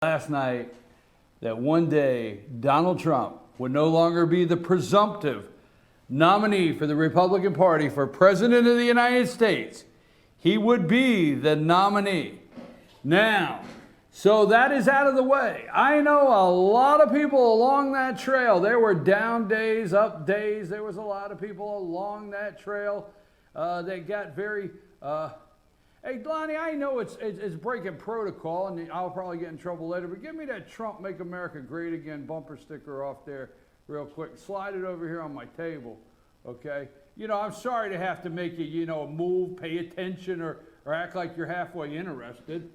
last night that one day Donald Trump would no longer be the presumptive nominee for the Republican Party for President of the United States. He would be the nominee. Now, so that is out of the way. I know a lot of people along that trail. There were down days, up days. There was a lot of people along that trail that got very... Hey, Lonnie, I know it's breaking protocol, and I'll probably get in trouble later, but give me that Trump Make America Great Again bumper sticker off there real quick. Slide it over here on my table, okay? You know, I'm sorry to have to make you, move, pay attention, or act like you're halfway interested.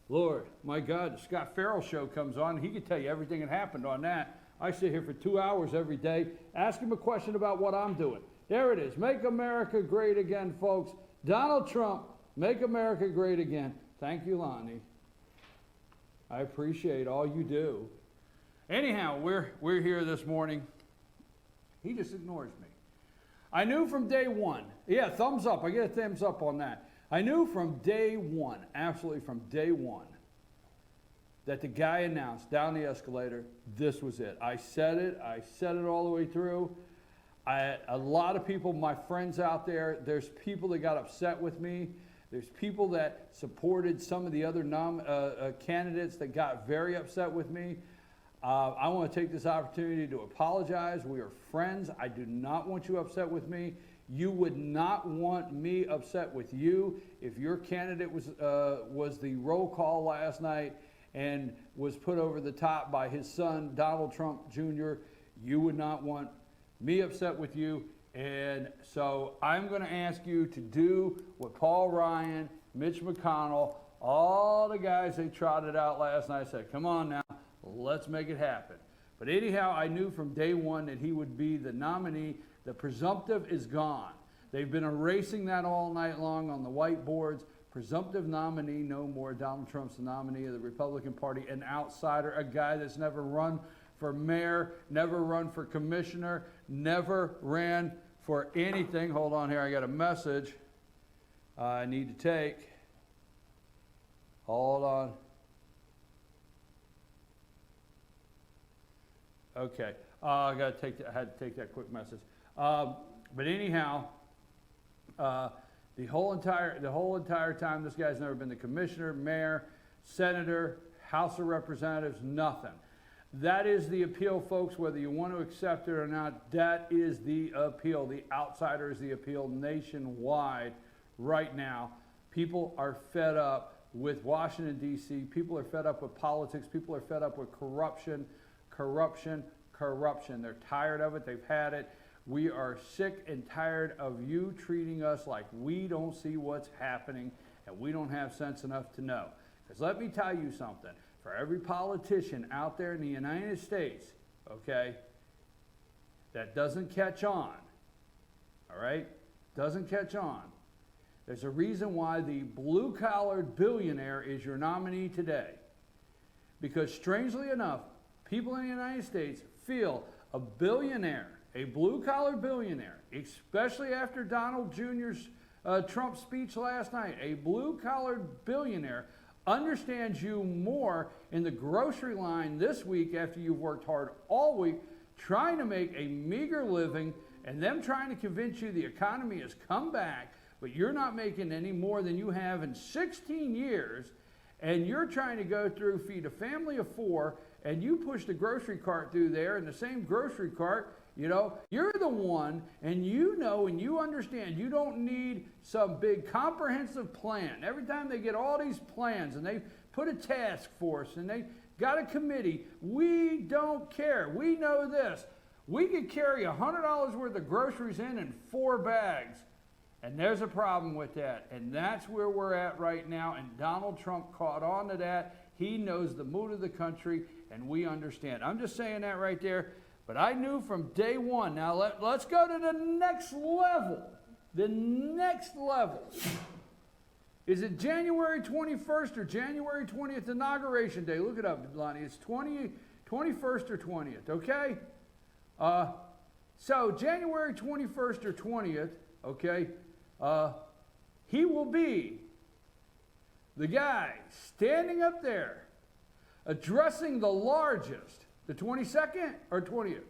Lord, my God, the Scott Farrell show comes on. He could tell you everything that happened on that. I sit here for 2 hours every day. Ask him a question about what I'm doing. There it is. Make America Great Again, folks. Donald Trump, make America great again. Thank you, Lonnie. I appreciate all you do. Anyhow, we're here this morning. He just ignores me. I knew from day one. Yeah, thumbs up. I get a thumbs up on that. I knew from day one, absolutely from day one, that the guy announced down the escalator, this was it. I said it all the way through. A lot of people, my friends out there, there's people that got upset with me. There's people that supported some of the other candidates that got very upset with me. I want to take this opportunity to apologize. We are friends. I do not want you upset with me. You would not want me upset with you if your candidate was the roll call last night and was put over the top by his son, Donald Trump Jr. You would not want me upset with you. And so I'm going to ask you to do what Paul Ryan, Mitch McConnell, all the guys they trotted out last night said, come on now, let's make it happen. But anyhow, I knew from day one that he would be the nominee. The presumptive is gone. They've been erasing that all night long on the whiteboards. Presumptive nominee, no more. Donald Trump's the nominee of the Republican Party, an outsider, a guy that's never run for mayor, never run for commissioner, never ran for anything. Hold on here, I got a message I need to take. Hold on. Okay, I had to take that quick message. But anyhow, the whole entire time, this guy's never been the commissioner, mayor, senator, House of Representatives, nothing. That is the appeal, folks, whether you want to accept it or not. That is the appeal. The outsider is the appeal nationwide right now. People are fed up with Washington, D.C. People are fed up with politics. People are fed up with corruption. They're tired of it. They've had it. We are sick and tired of you treating us like we don't see what's happening and we don't have sense enough to know. Because let me tell you something. For every politician out there in the United States, okay, that doesn't catch on, all right, doesn't catch on, there's a reason why the blue-collared billionaire is your nominee today. Because strangely enough, people in the United States feel a billionaire, a blue-collar billionaire, especially after Donald Jr.'s Trump speech last night, a blue-collared billionaire understands you more in the grocery line this week after you've worked hard all week trying to make a meager living and them trying to convince you the economy has come back, but you're not making any more than you have in 16 years, and you're trying to go through, feed a family of 4, and you push the grocery cart through there, and the same grocery cart, you're the one, and you know and you understand you don't need some big comprehensive plan. Every time they get all these plans and they put a task force and they got a committee, we don't care. We know this. We could carry $100 worth of groceries in 4 bags. And there's a problem with that. And that's where we're at right now. And Donald Trump caught on to that. He knows the mood of the country, and we understand. I'm just saying that right there. But I knew from day one. Now let's go to the next level. The next level. Is it January 21st or January 20th, inauguration day? Look it up, Lonnie. It's 21st or 20th, okay? So January 21st or 20th, okay, he will be the guy standing up there addressing the largest, the 22nd or 20th?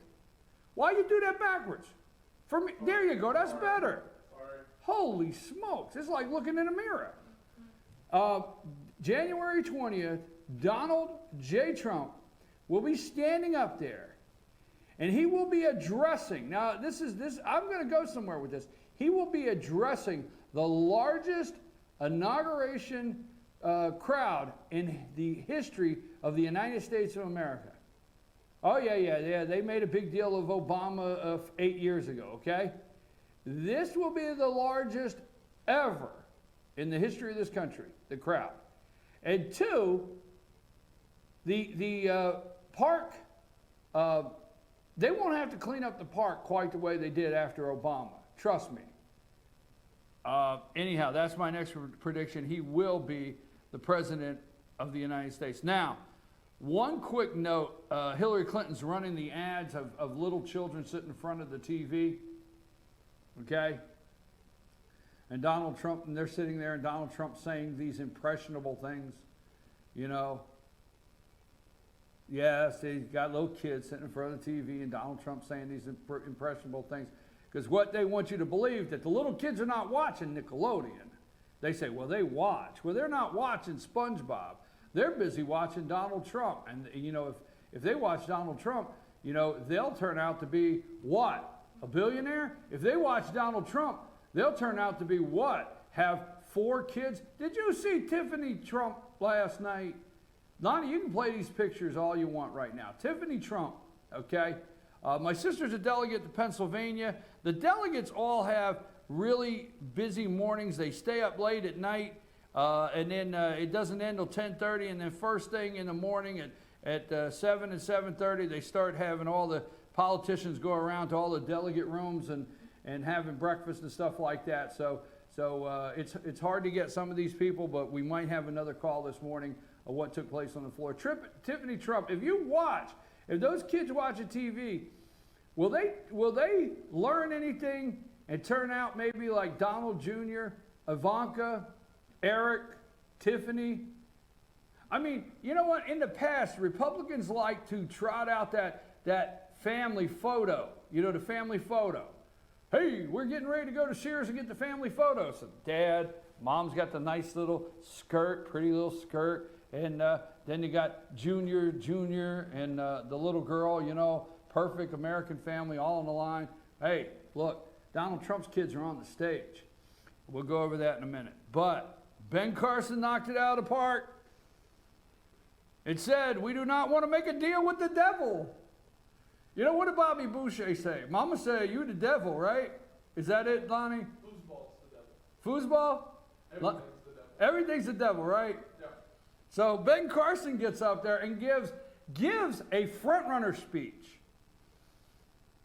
Why you do that backwards? For me, there you go, that's better. Holy smokes, it's like looking in a mirror. January 20th, Donald J. Trump will be standing up there, and he will be addressing, now I'm going to go somewhere with this. He will be addressing the largest inauguration crowd in the history of the United States of America. Oh, yeah. They made a big deal of Obama 8 years ago, okay? This will be the largest ever in the history of this country, the crowd. And two, the park, they won't have to clean up the park quite the way they did after Obama. Trust me. Anyhow, that's my next prediction. He will be the president of the United States. Now, one quick note, Hillary Clinton's running the ads of little children sitting in front of the TV, okay? And Donald Trump, and they're sitting there, and Donald Trump saying these impressionable things, you know. Yes, he's got little kids sitting in front of the TV, and Donald Trump saying these impressionable things. Because what they want you to believe, that the little kids are not watching Nickelodeon. They say, well, they watch. Well, they're not watching SpongeBob. They're busy watching Donald Trump. And, you know, if they watch Donald Trump, you know, they'll turn out to be what? A billionaire? If they watch Donald Trump, they'll turn out to be what? Have 4 kids? Did you see Tiffany Trump last night? Lonnie, you can play these pictures all you want right now. Tiffany Trump, okay? My sister's a delegate to Pennsylvania. The delegates all have really busy mornings. They stay up late at night. And then it doesn't end till 10:30, and then first thing in the morning at 7 and 7:30, they start having all the politicians go around to all the delegate rooms and having breakfast and stuff like that. So it's hard to get some of these people, but we might have another call this morning of what took place on the floor. Tiffany Trump, if those kids watching TV, will they learn anything and turn out maybe like Donald Jr., Ivanka, Eric, Tiffany? I mean, you know what? In the past, Republicans like to trot out that family photo. You know, the family photo. Hey, we're getting ready to go to Sears and get the family photo. So Dad, Mom's got the nice little skirt, pretty little skirt. And then you got Junior, and the little girl, you know, perfect American family, all on the line. Hey, look, Donald Trump's kids are on the stage. We'll go over that in a minute. But Ben Carson knocked it out of the park. It said, we do not want to make a deal with the devil. You know, what did Bobby Boucher say? Mama said, you the devil, right? Is that it, Lonnie? Foosball's the devil. Foosball? Everything's the devil. Everything's the devil, right? Yeah. So Ben Carson gets up there and gives a front-runner speech.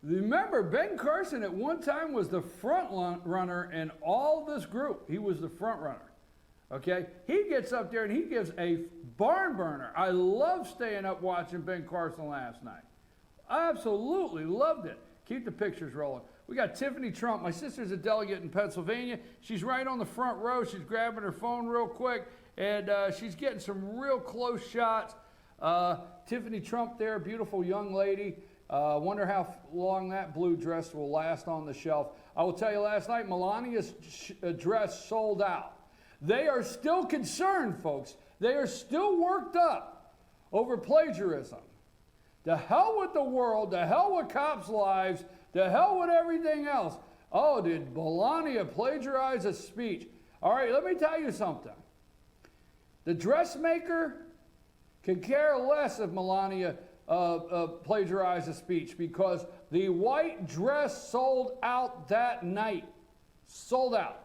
Remember, Ben Carson at one time was the front runner in all this group. He was the front runner. Okay? He gets up there and he gives a barn burner. I love staying up watching Ben Carson last night. I absolutely loved it. Keep the pictures rolling. We got Tiffany Trump. My sister's a delegate in Pennsylvania. She's right on the front row. She's grabbing her phone real quick, and she's getting some real close shots. Tiffany Trump there, beautiful young lady. Wonder how long that blue dress will last on the shelf. I will tell you, last night, Melania's dress sold out. They are still concerned, folks. They are still worked up over plagiarism. The hell with the world, the hell with cops' lives, the hell with everything else. Oh, did Melania plagiarize a speech? All right, let me tell you something. The dressmaker can care less if Melania plagiarized a speech, because the white dress sold out that night. Sold out.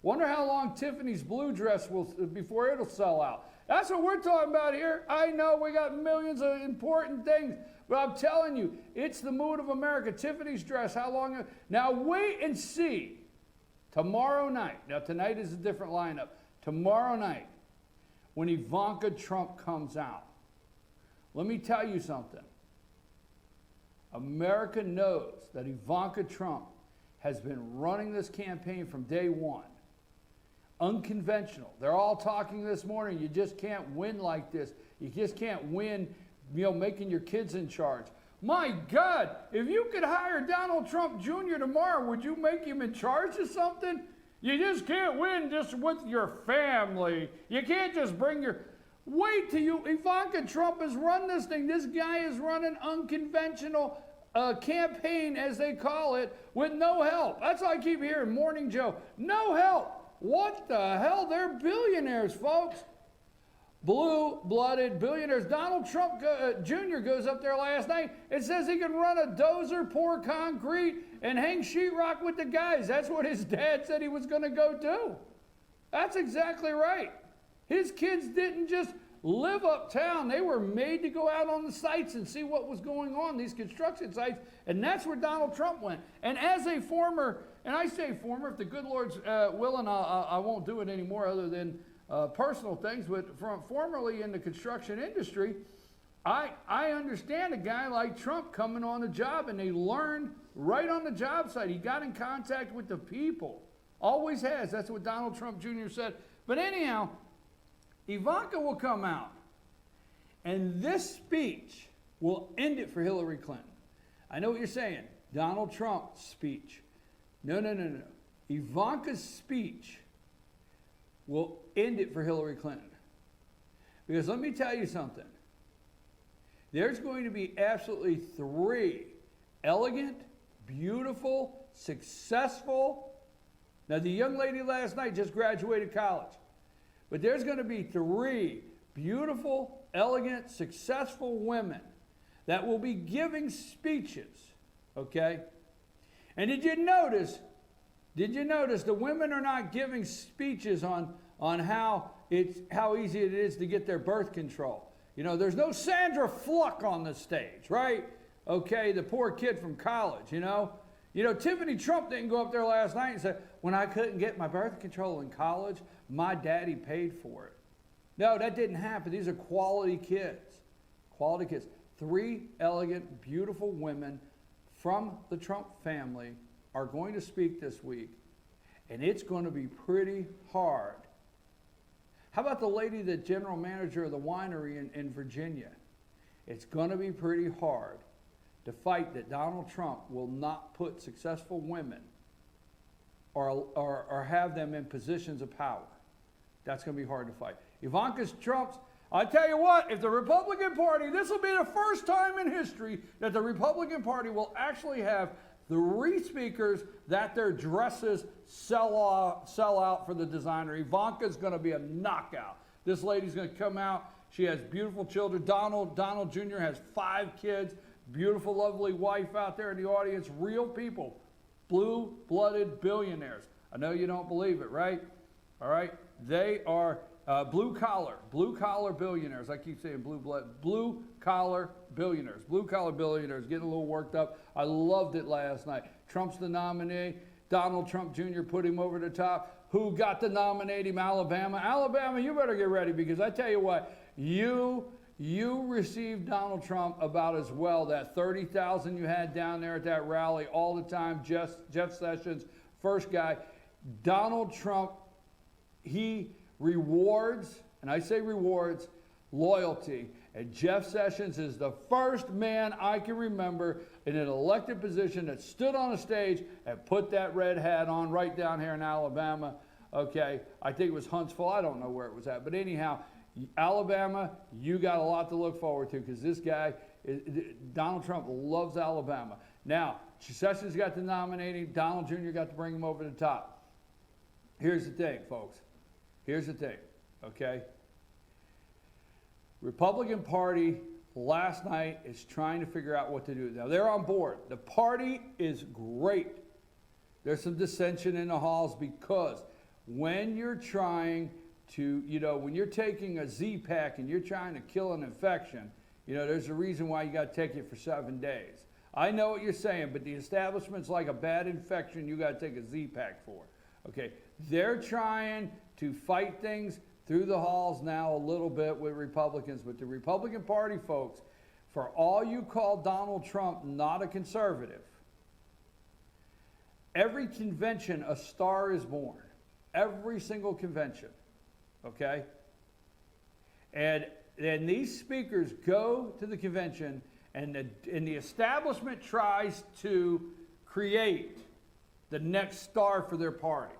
Wonder how long Tiffany's blue dress will before it'll sell out. That's what we're talking about here. I know we got millions of important things, but I'm telling you, it's the mood of America. Tiffany's dress, how long? Now wait and see. Tomorrow night, now tonight is a different lineup. Tomorrow night, when Ivanka Trump comes out, let me tell you something. America knows that Ivanka Trump has been running this campaign from day one. unconventional. They're all talking this morning. You just can't win like this. You just can't win, making your kids in charge. My God, if you could hire Donald Trump Jr. tomorrow, would you make him in charge of something? You just can't win just with your family. You can't just bring your... Wait till you... Ivanka Trump has run this thing. This guy is running unconventional campaign, as they call it, with no help. That's what I keep hearing, Morning Joe. No help. What the hell? They're billionaires, folks. Blue-blooded billionaires. Donald Trump Jr. goes up there last night and says he can run a dozer, pour concrete, and hang sheetrock with the guys. That's what his dad said he was going to go do. That's exactly right. His kids didn't just live uptown. They were made to go out on the sites and see what was going on, these construction sites, and that's where Donald Trump went. And as a former, and I say former, if the good Lord's willing, I won't do it anymore other than personal things, but from formerly in the construction industry, I understand a guy like Trump coming on the job, and they learned right on the job site. He got in contact with the people. Always has. That's what Donald Trump Jr. said. But anyhow, Ivanka will come out, and this speech will end it for Hillary Clinton. I know what you're saying. Donald Trump's speech. No. Ivanka's speech will end it for Hillary Clinton. Because let me tell you something. There's going to be absolutely 3 elegant, beautiful, successful. Now, the young lady last night just graduated college. But there's going to be 3 beautiful, elegant, successful women that will be giving speeches. Okay? And did you notice the women are not giving speeches on how easy it is to get their birth control? There's no Sandra Fluck on the stage, right? Okay, the poor kid from college, Tiffany Trump didn't go up there last night and say, when I couldn't get my birth control in college, my daddy paid for it. No, that didn't happen. These are quality kids. Quality kids. 3 elegant, beautiful women from the Trump family are going to speak this week, and it's going to be pretty hard. How about the lady, the general manager of the winery in Virginia? It's going to be pretty hard to fight that Donald Trump will not put successful women or have them in positions of power. That's going to be hard to fight. Ivanka's Trump's, I tell you what, if the Republican Party, this will be the first time in history that the Republican Party will actually have 3 speakers that their dresses sell out for the designer. Ivanka's going to be a knockout. This lady's going to come out. She has beautiful children. Donald Jr. has 5 kids. Beautiful, lovely wife out there in the audience. Real people. Blue-blooded billionaires. I know you don't believe it, right? All right? They are blue-collar billionaires. I keep saying blue-collar billionaires. Blue-collar billionaires, getting a little worked up. I loved it last night. Trump's the nominee. Donald Trump Jr. put him over the top. Who got to nominate him? Alabama. Alabama, you better get ready, because I tell you what, you received Donald Trump about as well. That 30,000 you had down there at that rally all the time, Jeff Sessions, first guy. Donald Trump, he rewards, and I say rewards, loyalty. And Jeff Sessions is the first man I can remember in an elected position that stood on a stage and put that red hat on right down here in Alabama. Okay, I think it was Huntsville. I don't know where it was at. But anyhow, Alabama, you got a lot to look forward to, because this guy, Donald Trump, loves Alabama. Now, Sessions got to nominate him. Donald Jr. got to bring him over the top. Here's the thing, folks. Here's the thing, okay? Republican Party last night is trying to figure out what to do. Now, they're on board. The party is great. There's some dissension in the halls, because when you're trying to, when you're taking a Z-Pack and you're trying to kill an infection, there's a reason why you got to take it for 7 days. I know what you're saying, but the establishment's like a bad infection you got to take a Z-Pack for. Okay, they're trying to fight things through the halls now a little bit with Republicans, but the Republican Party, folks, for all you call Donald Trump not a conservative, every convention a star is born. every single convention, okay? And then these speakers go to the convention, and the establishment tries to create the next star for their party.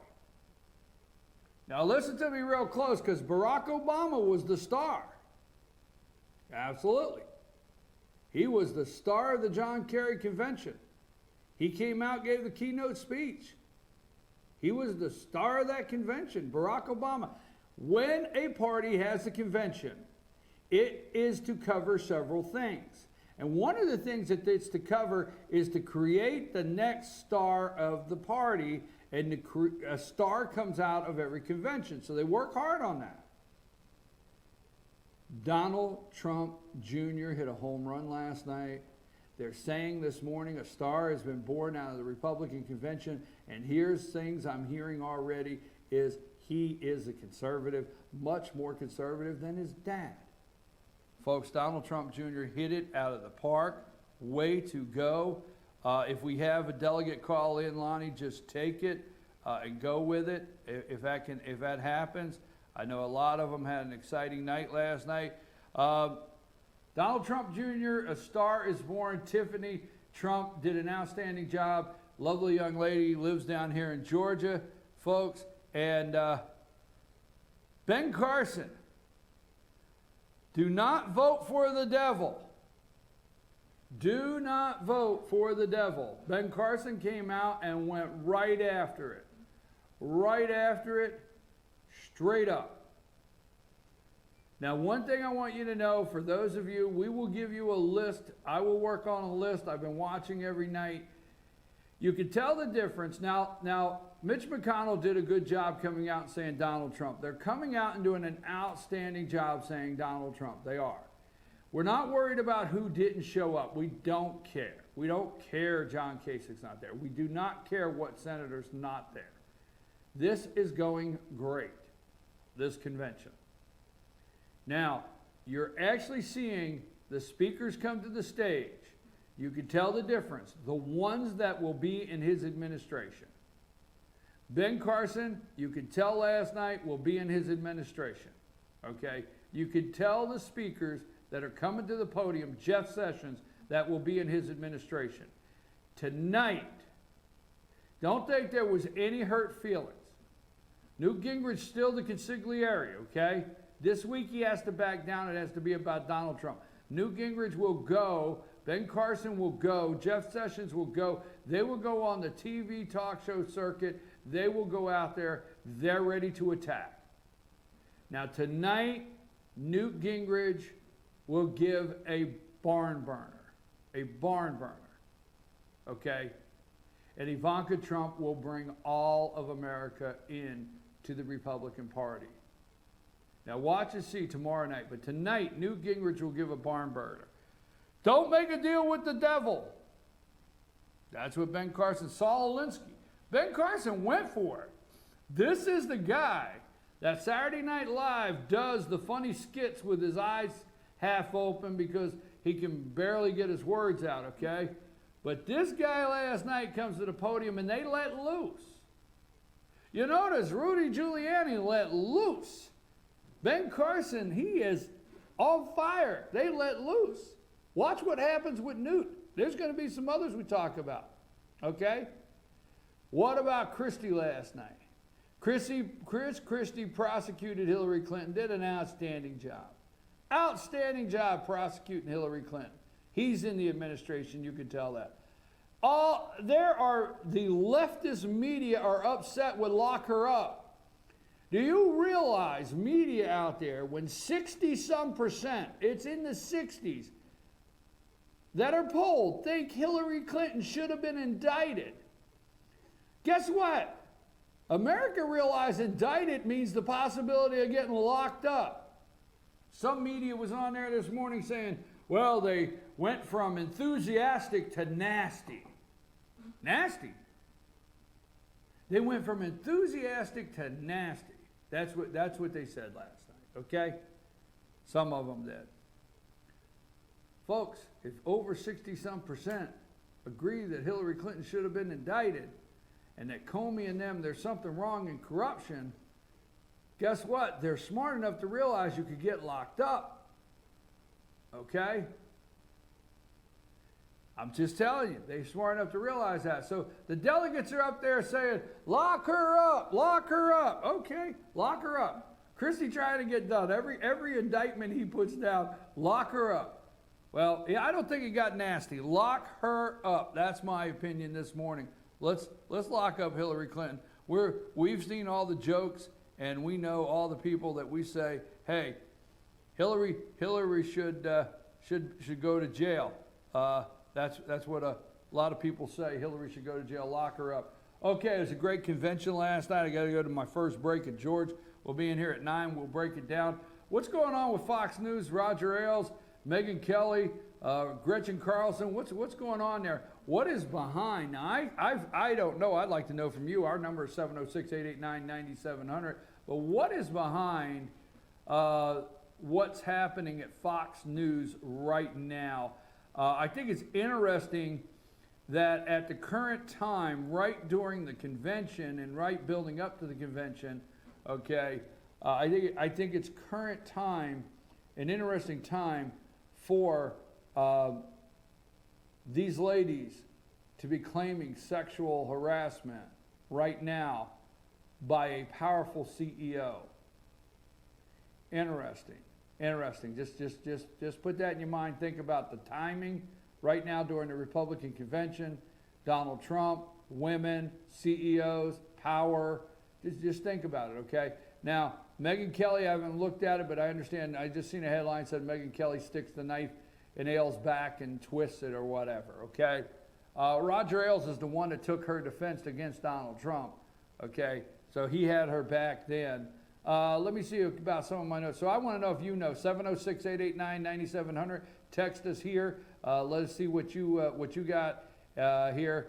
Now listen to me real close, because Barack Obama was the star. Absolutely. He was the star of the John Kerry convention. He came out, gave the keynote speech. He was the star of that convention, Barack Obama. When a party has a convention, it is to cover several things. And one of the things that it's to cover is to create the next star of the party, and a star comes out of every convention. So they work hard on that. Donald Trump Jr. hit a home run last night. They're saying this morning a star has been born out of the Republican convention, and here's things I'm hearing already is he is a conservative, much more conservative than his dad. Folks, Donald Trump Jr. hit it out of the park. Way to go. If we have a delegate call in, Lonnie, just take it and go with it. If that happens, I know a lot of them had an exciting night last night. Donald Trump Jr., a star is born. Tiffany Trump did an outstanding job. Lovely young lady, lives down here in Georgia, folks. And Ben Carson, do not vote for the devil. Do not vote for the devil. Ben Carson came out and went right after it. Right after it, straight up. Now, one thing I want you to know, for those of you, we will give you a list. I will work on a list. I've been watching every night. You can tell the difference. Now, Mitch McConnell did a good job coming out and saying Donald Trump. They're coming out and doing an outstanding job saying Donald Trump. They are. We're not worried about who didn't show up. We don't care. We don't care John Kasich's not there. We do not care what senator's not there. This is going great, this convention. Now, you're actually seeing the speakers come to the stage. You can tell the difference. The ones that will be in his administration. Ben Carson, you could tell last night, will be in his administration. Okay? You could tell the speakers that are coming to the podium, Jeff Sessions, that will be in his administration. Tonight, don't think there was any hurt feelings. Newt Gingrich still the consigliere, okay? This week he has to back down. It has to be about Donald Trump. Newt Gingrich will go. Ben Carson will go. Jeff Sessions will go. They will go on the TV talk show circuit. They will go out there. They're ready to attack. Now tonight, Newt Gingrich will give a barn burner. A barn burner. Okay? And Ivanka Trump will bring all of America in to the Republican Party. Now watch and see tomorrow night. But tonight, Newt Gingrich will give a barn burner. Don't make a deal with the devil. That's what Ben Carson, Saul Alinsky. Ben Carson went for it. This is the guy that Saturday Night Live does the funny skits with his eyes half open because he can barely get his words out, okay? But this guy last night comes to the podium and they let loose. You notice Rudy Giuliani let loose. Ben Carson, he is on fire. They let loose. Watch what happens with Newt. There's going to be some others we talk about. Okay? What about Christie last night? Chris Christie prosecuted Hillary Clinton, did an outstanding job. Outstanding job prosecuting Hillary Clinton. He's in the administration, you can tell that. The leftist media are upset with lock her up. Do you realize media out there, when 60-some%, it's in the 60s, that are polled, think Hillary Clinton should have been indicted? Guess what? America realized indicted means the possibility of getting locked up. Some media was on there this morning saying, well, they went from enthusiastic to nasty. Nasty. They went from enthusiastic to nasty. That's what they said last night, okay? Some of them did. Folks, if over 60-some% agree that Hillary Clinton should have been indicted, and that Comey and them, there's something wrong in corruption, guess what? They're smart enough to realize you could get locked up. Okay? I'm just telling you, they're smart enough to realize that. So the delegates are up there saying, lock her up, lock her up. Okay, lock her up. Christie trying to get done. Every indictment he puts down, lock her up. Well, yeah, I don't think it got nasty. Lock her up. That's my opinion this morning. Let's lock up Hillary Clinton. We've seen all the jokes, and we know all the people that we say, hey, Hillary should go to jail. That's what a lot of people say. Hillary should go to jail. Lock her up. Okay, it was a great convention last night. I got to go to my first break at George. We'll be in here at 9. We'll break it down. What's going on with Fox News? Roger Ailes, Megyn Kelly, Gretchen Carlson. What's going on there? What is behind? Now, I don't know. I'd like to know from you. Our number is 706-889-9700. But what is behind what's happening at Fox News right now? I think it's interesting that at the current time, right during the convention and right building up to the convention, okay, I think it's current time, an interesting time for these ladies to be claiming sexual harassment right now by a powerful CEO. Interesting. Just put that in your mind. Think about the timing right now during the Republican convention. Donald Trump, women, CEOs, power. Just think about it, okay? Now, Megyn Kelly, I haven't looked at it, but I understand. I just seen a headline that said Megyn Kelly sticks the knife in Ailes' back and twists it or whatever, okay? Roger Ailes is the one that took her defense against Donald Trump, okay? So he had her back then. Let me see about some of my notes. So I want to know if you know. 706-889-9700. Text us here. Let us see what you got here.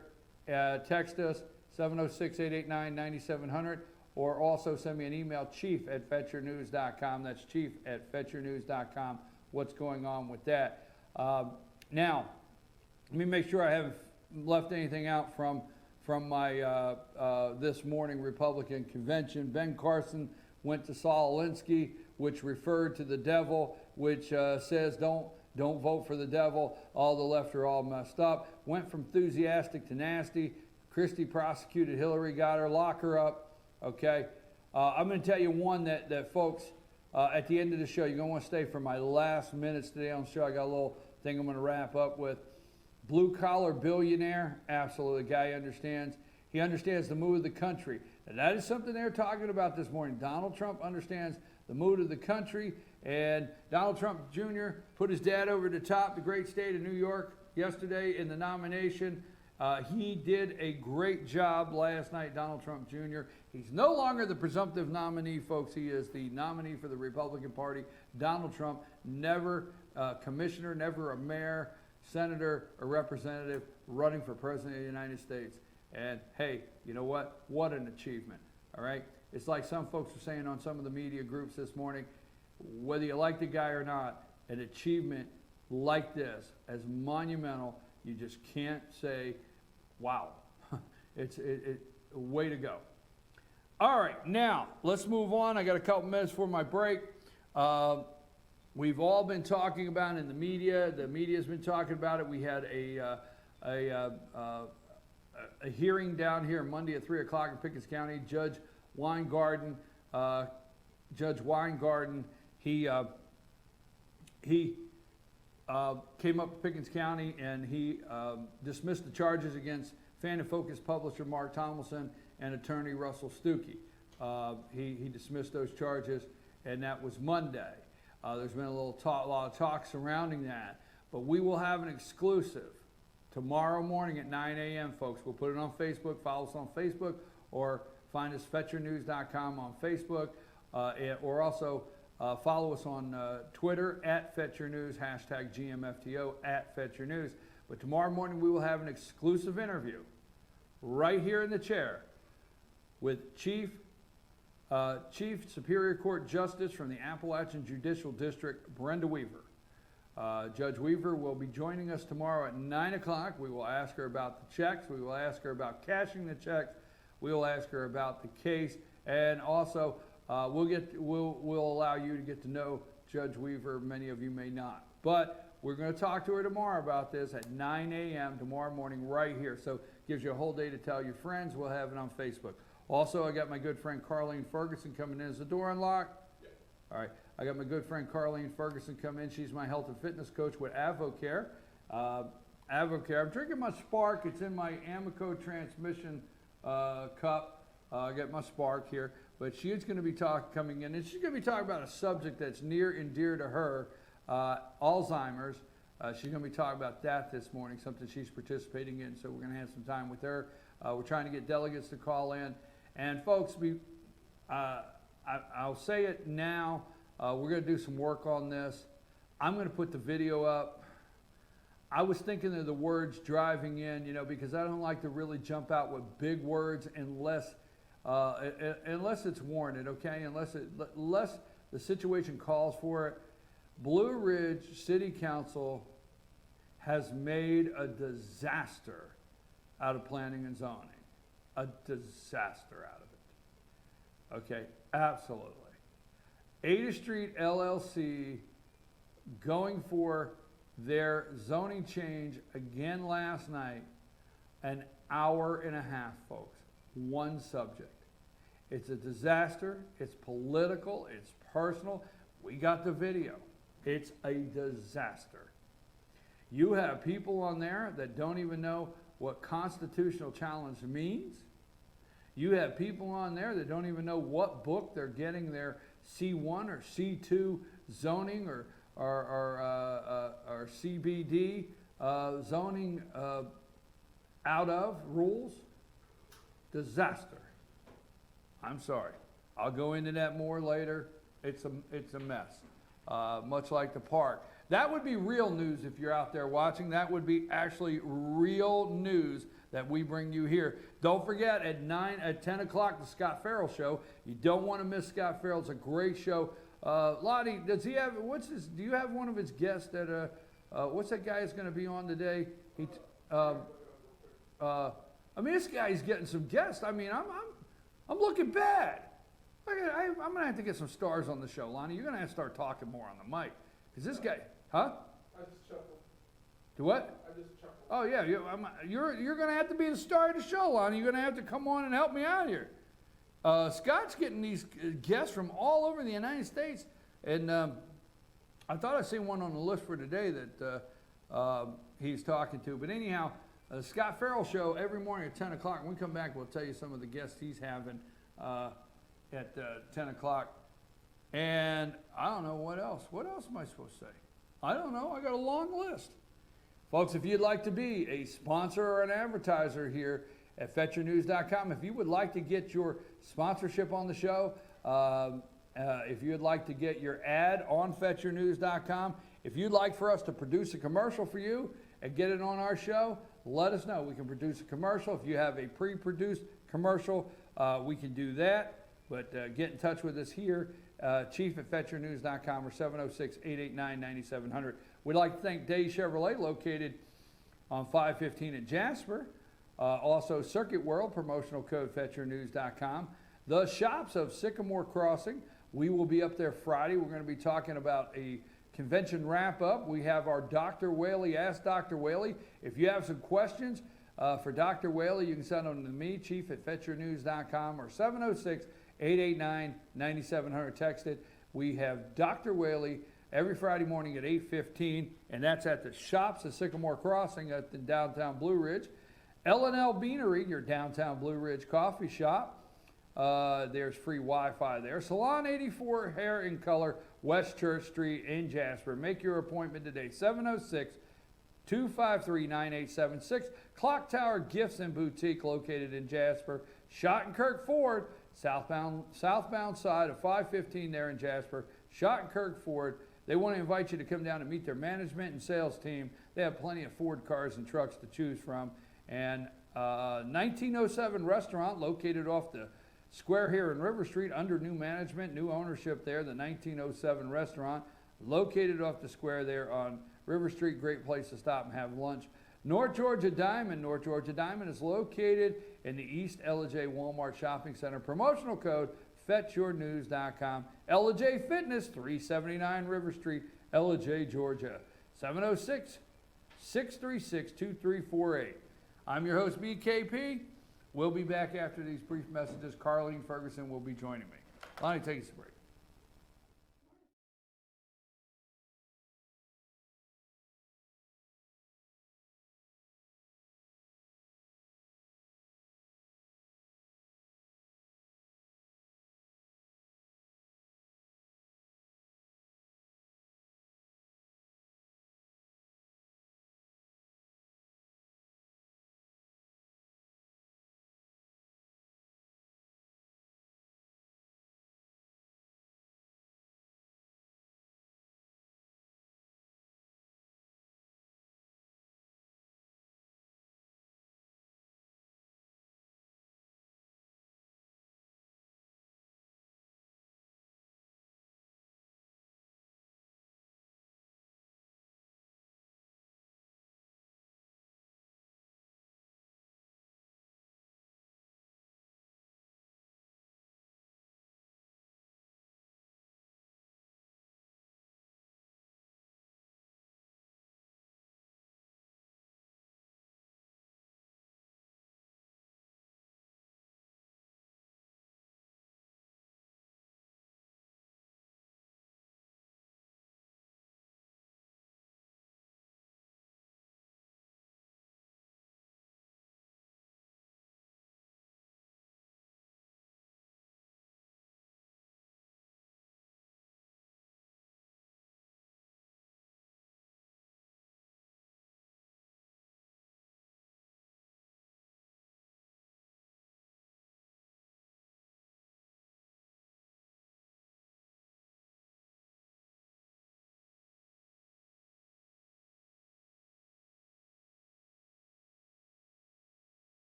Text us 706-889-9700. Or also send me an email, chief@fetchernews.com. That's chief@fetchernews.com. What's going on with that? Now, let me make sure I haven't left anything out from my this morning Republican convention. Ben Carson went to Saul Alinsky, which referred to the devil, which says don't vote for the devil. All the left are all messed up. Went from enthusiastic to nasty. Christie prosecuted Hillary, got her, lock her up. Okay, I'm going to tell you one that folks, at the end of the show, you're going to want to stay for my last minutes today on the show. I got a little thing I'm going to wrap up with. Blue collar billionaire, absolutely, the guy understands. He understands the mood of the country. And that is something they're talking about this morning. Donald Trump understands the mood of the country. And Donald Trump Jr. put his dad over the top, the great state of New York, yesterday in the nomination. He did a great job last night, Donald Trump Jr. He's no longer the presumptive nominee, folks. He is the nominee for the Republican Party. Donald Trump, never a commissioner, never a mayor, senator, or representative running for president of the United States. And hey, you know what? What an achievement, all right? It's like some folks were saying on some of the media groups this morning, whether you like the guy or not, an achievement like this, as monumental, you just can't say, wow, it's way to go. All right, now let's move on. I got a couple minutes for my break. We've all been talking about it in the media. The media's been talking about it. We had a hearing down here Monday at 3 o'clock in Pickens County. Judge Weingarten, he came up to Pickens County and he dismissed the charges against Fan and Focus publisher Mark Tomlinson and attorney Russell Stuckey. He dismissed those charges, and that was Monday. There's been a lot of talk surrounding that, but we will have an exclusive tomorrow morning at 9 a.m., folks. We'll put it on Facebook. Follow us on Facebook, or find us FetcherNews.com on Facebook, or also follow us on Twitter at FetcherNews, hashtag GMFTO at FetcherNews. But tomorrow morning we will have an exclusive interview right here in the chair with Chief Superior Court Justice from the Appalachian Judicial District, Brenda Weaver. Judge Weaver will be joining us tomorrow at 9 o'clock. We will ask her about the checks. We will ask her about cashing the checks. We'll ask her about the case, and also we'll allow you to get to know Judge Weaver. Many of you may not, but we're going to talk to her tomorrow about this at 9 a.m. tomorrow morning right here. So gives you a whole day to tell your friends. We'll have it on Facebook. Also, I got my good friend Carlene Ferguson coming in. Is the door unlocked? Yeah. All right. I got my good friend Carlene Ferguson coming in. She's my health and fitness coach with AvoCare. AvoCare. I'm drinking my Spark. It's in my Amico transmission cup. I got my Spark here. But she's going to be coming in, and she's going to be talking about a subject that's near and dear to her, Alzheimer's. She's going to be talking about that this morning, something she's participating in. So we're going to have some time with her. We're trying to get delegates to call in. And folks, I'll say it now. We're going to do some work on this. I'm going to put the video up. I was thinking of the words driving in, because I don't like to really jump out with big words unless it's warranted, okay? Unless the situation calls for it. Blue Ridge City Council has made a disaster out of planning and zoning. A disaster out of it. Okay, absolutely. Ada Street LLC going for their zoning change again last night, an hour and a half, folks. One subject. It's a disaster. It's political. It's personal. We got the video. It's a disaster. You have people on there that don't even know what constitutional challenge means. You have people on there that don't even know what book they're getting their C1 or C2 zoning or CBD zoning out of rules. Disaster. I'm sorry. I'll go into that more later. It's a mess. Much like the park. That would be real news if you're out there watching. That would be actually real news that we bring you here. Don't forget at 10 o'clock, the Scott Farrell Show. You don't want to miss Scott Farrell. It's a great show. Lottie, does he have, do you have one of his guests that, what's that guy that's going to be on today? This guy's getting some guests. I'm looking bad. I'm going to have to get some stars on the show, Lonnie. You're going to have to start talking more on the mic. Because this guy, huh? I just chuckled. Do what? I just chuckled. Oh, yeah. You're going to have to be the star of the show, Lonnie. You're going to have to come on and help me out here. Scott's getting these guests from all over the United States. And I thought I seen one on the list for today that he's talking to. But anyhow, the Scott Farrell Show every morning at 10 o'clock. When we come back, we'll tell you some of the guests he's having at 10 o'clock. And I don't know what else. What else am I supposed to say? I don't know. I got a long list. Folks, if you'd like to be a sponsor or an advertiser here at FetcherNews.com, if you would like to get your sponsorship on the show, if you'd like to get your ad on FetcherNews.com, if you'd like for us to produce a commercial for you and get it on our show, let us know. We can produce a commercial. If you have a pre-produced commercial, we can do that. But get in touch with us here, chief at FetcherNews.com or 706-889-9700. We'd like to thank Day Chevrolet, located on 515 in Jasper. Also, Circuit World, promotional code FetcherNews.com. The shops of Sycamore Crossing. We will be up there Friday. We're going to be talking about a convention wrap-up. We have our Dr. Whaley, Ask Dr. Whaley. If you have some questions for Dr. Whaley, you can send them to me, chief at FetcherNews.com or 706-889-9700. Text it. We have Dr. Whaley every Friday morning at 8:15, and that's at the shops of Sycamore Crossing at the downtown Blue Ridge. L&L Beanery, your downtown Blue Ridge coffee shop. There's free Wi-Fi there. Salon 84 Hair in Color, West Church Street in Jasper. Make your appointment today, 706-253-9876. Clock Tower Gifts and Boutique, located in Jasper. Schottenkirk Ford, southbound side of 515 there in Jasper. Schottenkirk Ford. They want to invite you to come down and meet their management and sales team. They have plenty of Ford cars and trucks to choose from. And 1907 Restaurant, located off the square here in River Street, under new management, new ownership there. The 1907 Restaurant, located off the square there on River Street. Great place to stop and have lunch. North Georgia Diamond. North Georgia Diamond is located in the East LJ Walmart Shopping Center. Promotional code FetchYourNews.com. LJ Fitness, 379 River Street, LJ, Georgia. 706-636-2348. I'm your host, BKP. We'll be back after these brief messages. Carlene Ferguson will be joining me. Lonnie, take us a break.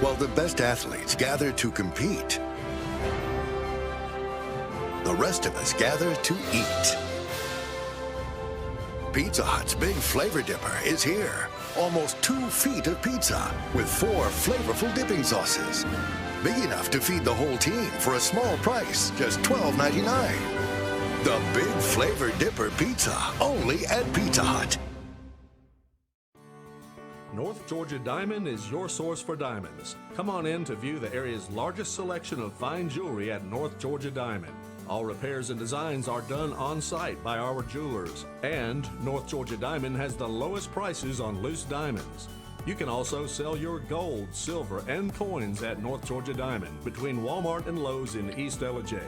While the best athletes gather to compete, the rest of us gather to eat. Pizza Hut's Big Flavor Dipper is here. Almost 2 feet of pizza with 4 flavorful dipping sauces. Big enough to feed the whole team for a small price, just $12.99. The Big Flavor Dipper Pizza, only at Pizza Hut. North Georgia Diamond is your source for diamonds. Come on in to view the area's largest selection of fine jewelry at North Georgia Diamond. All repairs and designs are done on site by our jewelers. And North Georgia Diamond has the lowest prices on loose diamonds. You can also sell your gold, silver, and coins at North Georgia Diamond between Walmart and Lowe's in East LJ.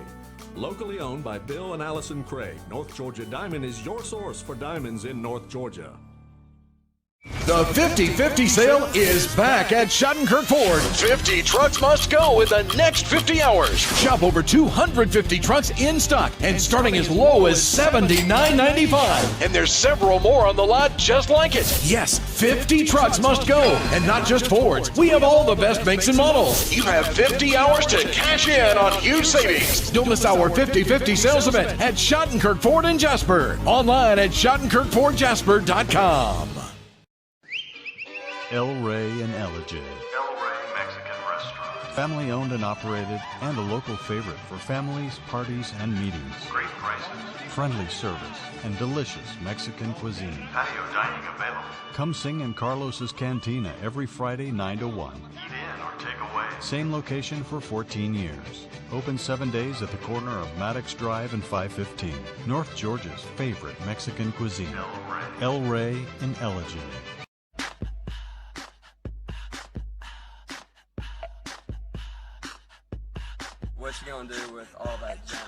Locally owned by Bill and Allison Craig, North Georgia Diamond is your source for diamonds in North Georgia. The 50-50 sale is back at Schottenkirk Ford. 50 trucks must go in the next 50 hours. Shop over 250 trucks in stock and starting as low as $79.95. And there's several more on the lot just like it. Yes, 50 trucks must go, and not just Fords. We have all the best makes and models. You have 50 hours to cash in on huge savings. Don't miss our 50-50 sales event at Schottenkirk Ford in Jasper. Online at SchottenkirkFordJasper.com. El Rey and Ellijay. El Rey Mexican Restaurant. Family owned and operated and a local favorite for families, parties, and meetings. Great prices. Friendly service and delicious Mexican cuisine. Patio dining available. Come sing in Carlos's Cantina every Friday 9 to 1. Eat in or take away. Same location for 14 years. Open 7 days at the corner of Maddox Drive and 515. North Georgia's favorite Mexican cuisine. El Rey and Ellijay. what you gonna do with all that junk.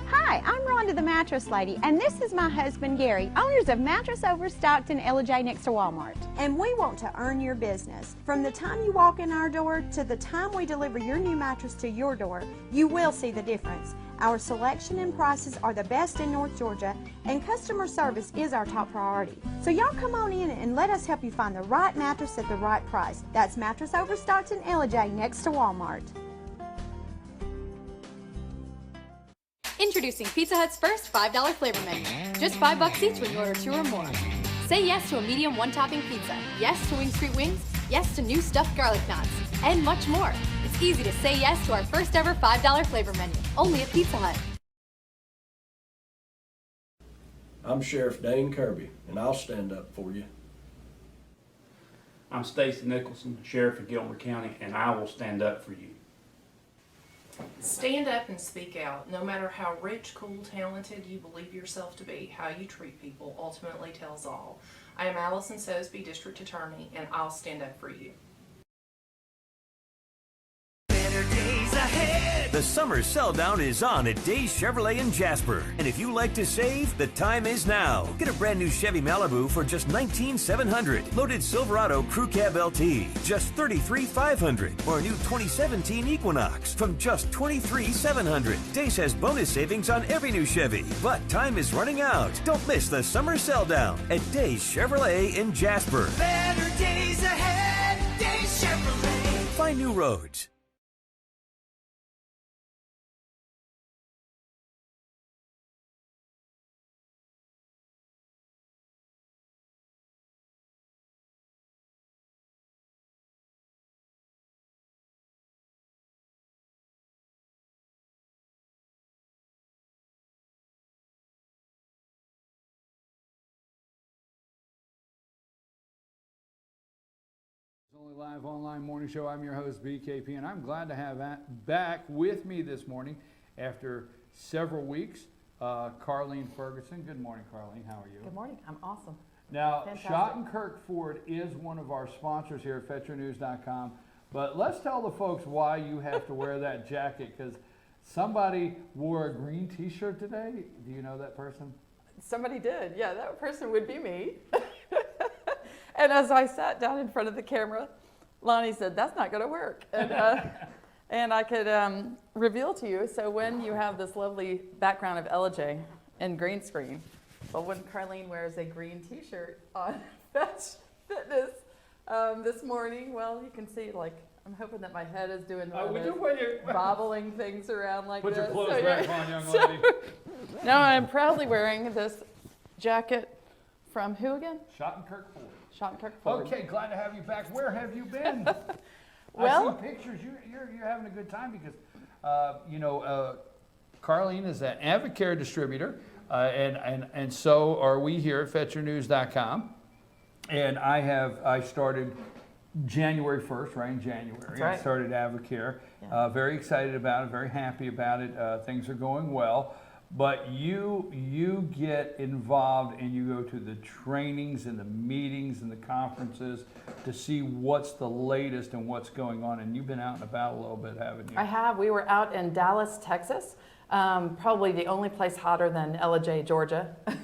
Hi, I'm Rhonda the Mattress Lady, and this is my husband Gary, owners of Mattress Overstocked in LJ next to Walmart. And we want to earn your business. From the time you walk in our door to the time we deliver your new mattress to your door, you will see the difference. Our selection and prices are the best in North Georgia, and customer service is our top priority. So y'all come on in and let us help you find the right mattress at the right price. That's Mattress Overstocked in LJ next to Walmart. Introducing Pizza Hut's first $5 flavor menu. Just $5 each when you order 2 or more. Say yes to a medium one-topping pizza. Yes to Wing Street Wings. Yes to new stuffed garlic knots. And much more. It's easy to say yes to our first ever $5 flavor menu. Only at Pizza Hut. I'm Sheriff Dane Kirby, and I'll stand up for you. I'm Stacy Nicholson, Sheriff of Gilmer County, and I will stand up for you. Stand up and speak out. No matter how rich, cool, talented you believe yourself to be, how you treat people ultimately tells all. I am Allison Sosby, District Attorney, and I'll stand up for you. Better days ahead. The summer sell down is on at Days Chevrolet in Jasper. And if you like to save, the time is now. Get a brand new Chevy Malibu for just $19,700. Loaded Silverado Crew Cab LT, just $33,500. Or a new 2017 Equinox from just $23,700. Days has bonus savings on every new Chevy. But time is running out. Don't miss the summer sell down at Days Chevrolet in Jasper. Better days ahead. Days Chevrolet. Find new roads. Only Live Online Morning Show. I'm your host, BKP, and I'm glad to have back with me this morning after several weeks, Carlene Ferguson. Good morning, Carlene. How are you? Good morning. I'm awesome. Now, Fantastic. Schottenkirk Ford is one of our sponsors here at FetcherNews.com, but let's tell the folks why you have to wear that jacket, because somebody wore a green T-shirt today. Do you know that person? Somebody did. Yeah, that person would be me. And as I sat down in front of the camera, Lonnie said, that's not going to work. And, and I could reveal to you, so when you have this lovely background of LJ and green screen, well, when Carlene wears a green T-shirt on Fetch Fitness this morning, well, you can see, like, I'm hoping that my head is doing one of those bobbling things around like Put this. your clothes back on, young lady. No, I'm proudly wearing this jacket from who again? Schottenkirk Ford. Schottenkirk Ford. Okay, glad to have you back. Where have you been? Well, I see pictures. You're having a good time because, Carlene is an Advocare distributor, and so are we here at FetcherNews.com. And I started January 1st, right in January. That's right. I started Advocare. Yeah. Very excited about it, very happy about it. Things are going well. But you get involved and you go to the trainings and the meetings and the conferences to see what's the latest and what's going on. And you've been out and about a little bit, haven't you? I have. We were out in Dallas, Texas. Probably the only place hotter than LJ, Georgia. I'm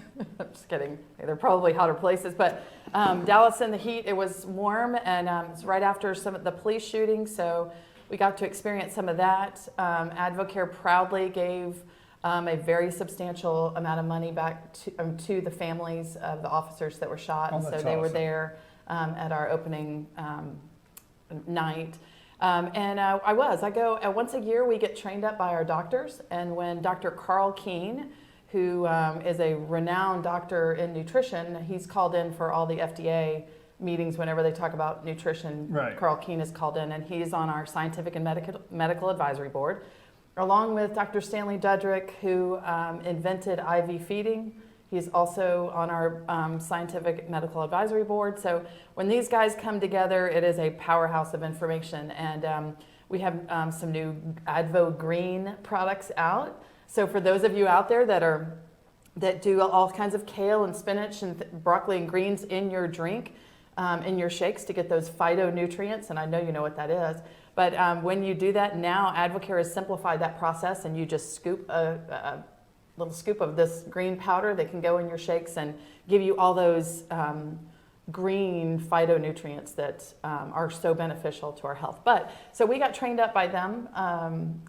just kidding. There are probably hotter places, but Dallas in the heat, it was warm, and it's right after some of the police shootings, so we got to experience some of that. Advocare proudly gave a very substantial amount of money back to the families of the officers that were shot, and so they were there at our opening night. I go once a year. We get trained up by our doctors, and when Dr. Carl Keene, who is a renowned doctor in nutrition, he's called in for all the FDA meetings whenever they talk about nutrition. Right. Carl Keene is called in, and he's on our scientific and medical advisory board, along with Dr. Stanley Dudrick, who invented IV feeding. He's also on our scientific medical advisory board. So when these guys come together, it is a powerhouse of information. And we have some new Advo Green products out. So for those of you out there that do all kinds of kale and spinach and broccoli and greens in your drink, in your shakes to get those phytonutrients, and I know you know what that is, but when you do that, now Advocare has simplified that process, and you just scoop a little scoop of this green powder that can go in your shakes and give you all those green phytonutrients that are so beneficial to our health. But so we got trained up by them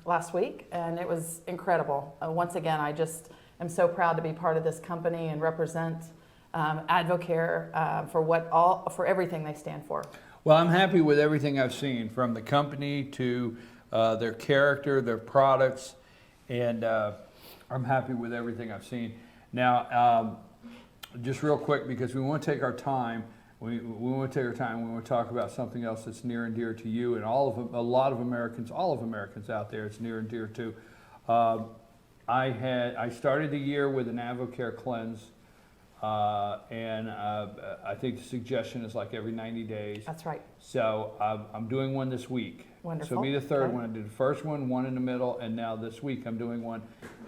last week, and it was incredible. Once again, I just am so proud to be part of this company and represent Advocare for everything they stand for. Well, I'm happy with everything I've seen, from the company to their character, their products, and I'm happy with everything I've seen. Now, just real quick, because we want to take our time, we want to talk about something else that's near and dear to you and all of Americans out there. It's near and dear to. I started the year with an Advocare cleanse, and I think the suggestion is like every 90 days. That's right. So I'm doing one this week. Wonderful. So be the third one. I did the first one in the middle, and now this week I'm doing one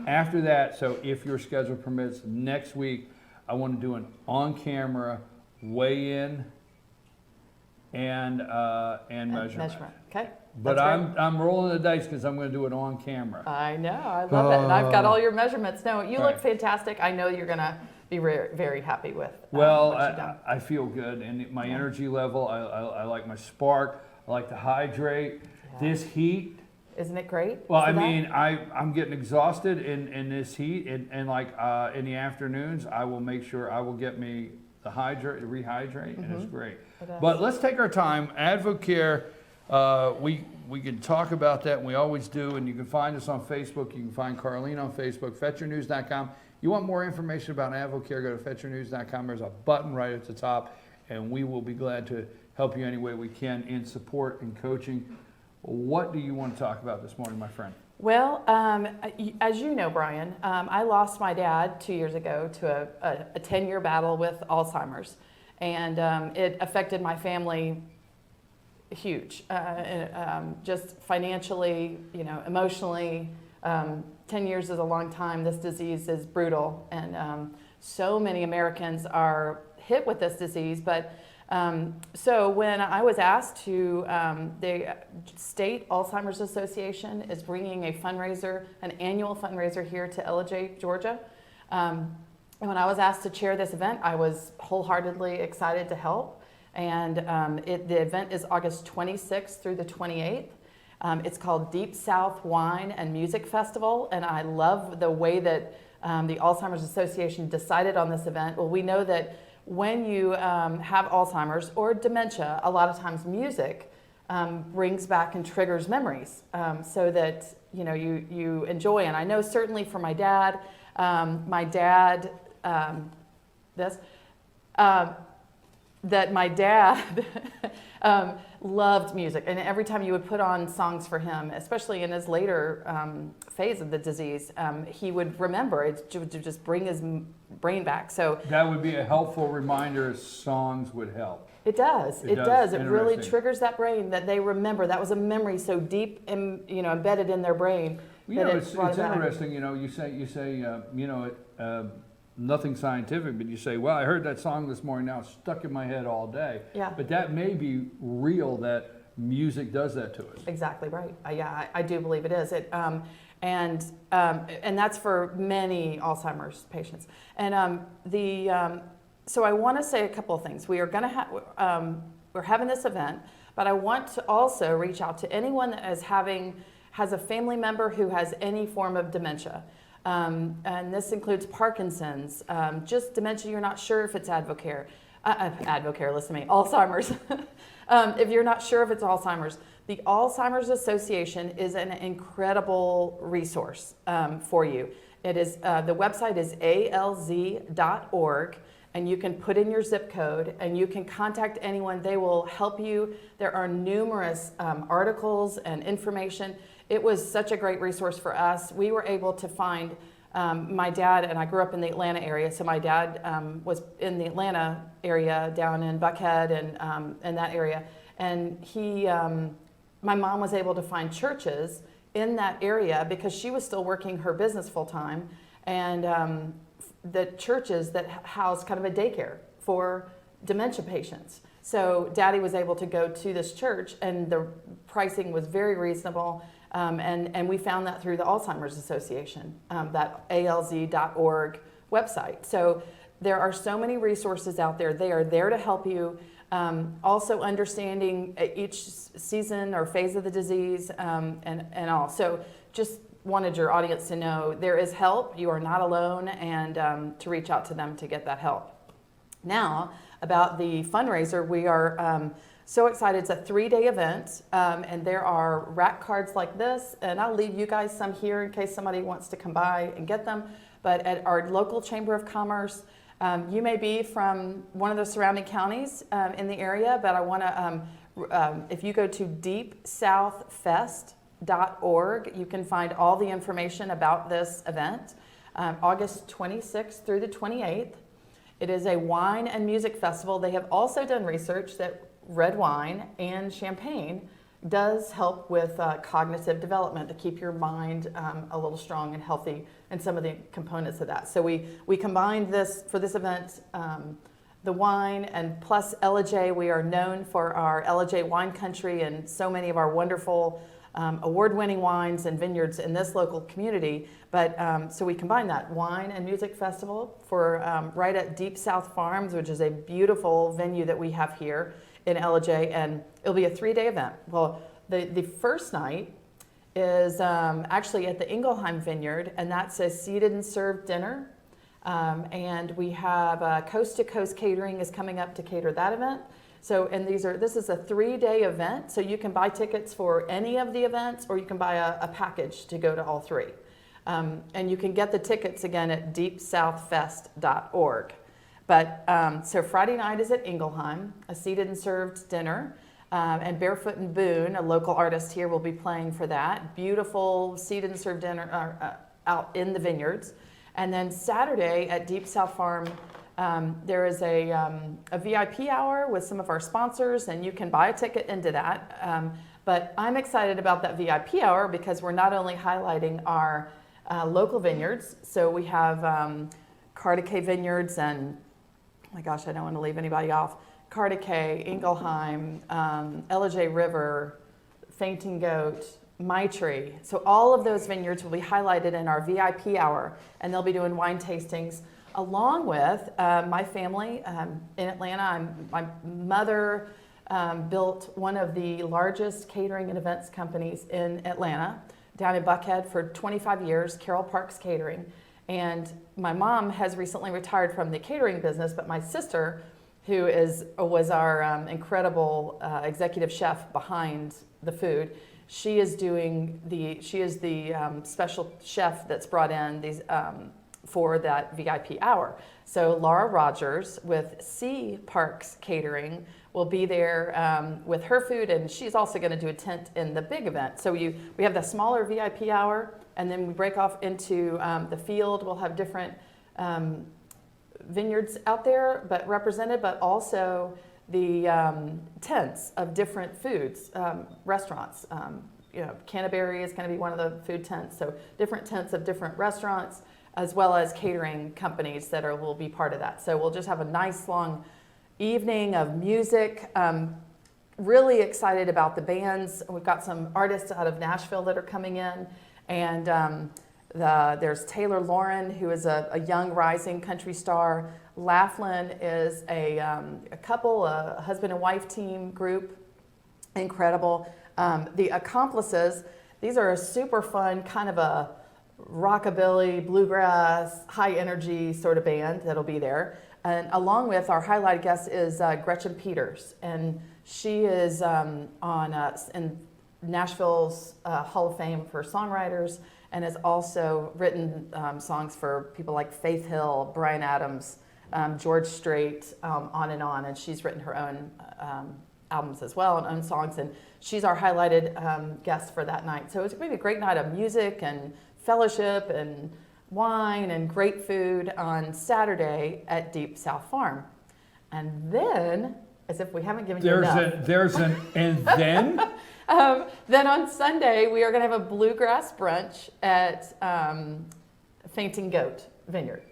after that. So if your schedule permits, next week I want to do an on-camera weigh-in and measurement. Okay. But I'm rolling the dice because I'm going to do it on camera. I know. I love it. And I've got all your measurements. No, you look fantastic. I know you're going to be very, very happy with well, I feel good, and my energy level, I like my spark. I like to hydrate. Yeah. This heat. Isn't it great? Well, I mean, I'm getting exhausted in this heat, and like in the afternoons, I will make sure I will get me the rehydrate, and it's great. But let's take our time. Advocare, we can talk about that, and we always do, and you can find us on Facebook. You can find Carlene on Facebook, fetchernews.com. You want more information about Advocare, go to fetchernews.com. There's a button right at the top, and we will be glad to help you any way we can in support and coaching. What do you want to talk about this morning, my friend? Well, as you know, Brian, I lost my dad 2 years ago to a 10-year battle with Alzheimer's, and it affected my family huge, just financially, emotionally. 10 years is a long time. This disease is brutal, and so many Americans are hit with this disease. But so when I was asked to, the State Alzheimer's Association is bringing a fundraiser, an annual fundraiser here to LJ, Georgia. And when I was asked to chair this event, I was wholeheartedly excited to help. And the event is August 26th through the 28th. It's called Deep South Wine and Music Festival, and I love the way that the Alzheimer's Association decided on this event. Well, we know that when you have Alzheimer's or dementia, a lot of times music brings back and triggers memories, so that you enjoy. And I know certainly for my dad, that my dad loved music, and every time you would put on songs for him, especially in his later phase of the disease, he would remember it to just bring his brain back. So that would be a helpful reminder. Songs would help. It does. It does. It really triggers that brain, that they remember. That was a memory so deep, embedded in their brain. It's interesting. You say nothing scientific, but you say, well, I heard that song this morning, now it's stuck in my head all day. Yeah. But that may be real, that music does that to us. Exactly right. I do believe it is. And that's for many Alzheimer's patients. And so I want to say a couple of things. We are going to we're having this event, but I want to also reach out to anyone that has a family member who has any form of dementia. And this includes Parkinson's, just dementia you're not sure if it's Advocare, listen to me, Alzheimer's. If you're not sure if it's Alzheimer's, the Alzheimer's Association is an incredible resource for you. It is, the website is alz.org, and you can put in your zip code and you can contact anyone. They will help you. There are numerous articles and information. It was such a great resource for us. We were able to find my dad, and I grew up in the Atlanta area, so my dad was in the Atlanta area down in Buckhead and that area. And my mom was able to find churches in that area because she was still working her business full time, and the churches that house kind of a daycare for dementia patients. So Daddy was able to go to this church, and the pricing was very reasonable. And we found that through the Alzheimer's Association, that alz.org website. So there are so many resources out there. They are there to help you. Also understanding each season or phase of the disease and all. So just wanted your audience to know there is help. You are not alone, and to reach out to them to get that help. Now, about the fundraiser, we are so excited. It's a 3-day event, and there are rack cards like this, and I'll leave you guys some here in case somebody wants to come by and get them. But at our local Chamber of Commerce, you may be from one of the surrounding counties in the area, but I want to, if you go to deepsouthfest.org, you can find all the information about this event, August 26th through the 28th. It is a wine and music festival. They have also done research that red wine and champagne does help with cognitive development to keep your mind a little strong and healthy, and some of the components of that. So we combined this for this event, the wine and plus Ellijay. We are known for our Ellijay wine country and so many of our wonderful award-winning wines and vineyards in this local community. But so we combined that wine and music festival for right at Deep South Farms, which is a beautiful venue that we have here in Ellijay, and it'll be a 3-day event. Well, the first night is actually at the Ingelheim Vineyard, and that's a seated and served dinner. And we have Coast to Coast Catering is coming up to cater that event. So, and this is a 3-day event, so you can buy tickets for any of the events, or you can buy a package to go to all 3. And you can get the tickets again at deepsouthfest.org. But so Friday night is at Ingelheim, a seated and served dinner, and Barefoot and Boone, a local artist here, will be playing for that. Beautiful seated and served dinner out in the vineyards. And then Saturday at Deep South Farm, there is a VIP hour with some of our sponsors, and you can buy a ticket into that. But I'm excited about that VIP hour because we're not only highlighting our local vineyards, so we have Cardiac Vineyards and, oh my gosh, I don't want to leave anybody off. Cardiac, Ingelheim, Ellijay River, Fainting Goat, Maitree. So all of those vineyards will be highlighted in our VIP hour, and they'll be doing wine tastings along with my family in Atlanta. My mother built one of the largest catering and events companies in Atlanta, down in Buckhead for 25 years, Carroll Parks Catering. And my mom has recently retired from the catering business, but my sister, who was our incredible executive chef behind the food, she is the special chef that's brought in these for that VIP hour. So Laura Rogers with Sea Parks Catering will be there with her food, and she's also going to do a tent in the big event. So we have the smaller VIP hour, and then we break off into the field. We'll have different vineyards out there, but represented, but also the tents of different foods, restaurants. Canterbury is going to be one of the food tents. So different tents of different restaurants, as well as catering companies that will be part of that. So we'll just have a nice long evening of music. Really excited about the bands. We've got some artists out of Nashville that are coming in, and there's Taylor Lauren, who is a young rising country star. Laughlin is a couple, a husband and wife team group, incredible. The Accomplices, these are a super fun kind of a rockabilly, bluegrass, high energy sort of band that'll be there. And along with our highlighted guest is Gretchen Peters, and she is in Nashville's Hall of Fame for songwriters, and has also written songs for people like Faith Hill, Bryan Adams, George Strait, on, and she's written her own albums as well and own songs, and she's our highlighted guest for that night. So it's going to be a great night of music and fellowship and wine and great food on Saturday at Deep South Farm. And then, as if we haven't given you enough. And then? Then on Sunday, we are going to have a bluegrass brunch at Fainting Goat Vineyard.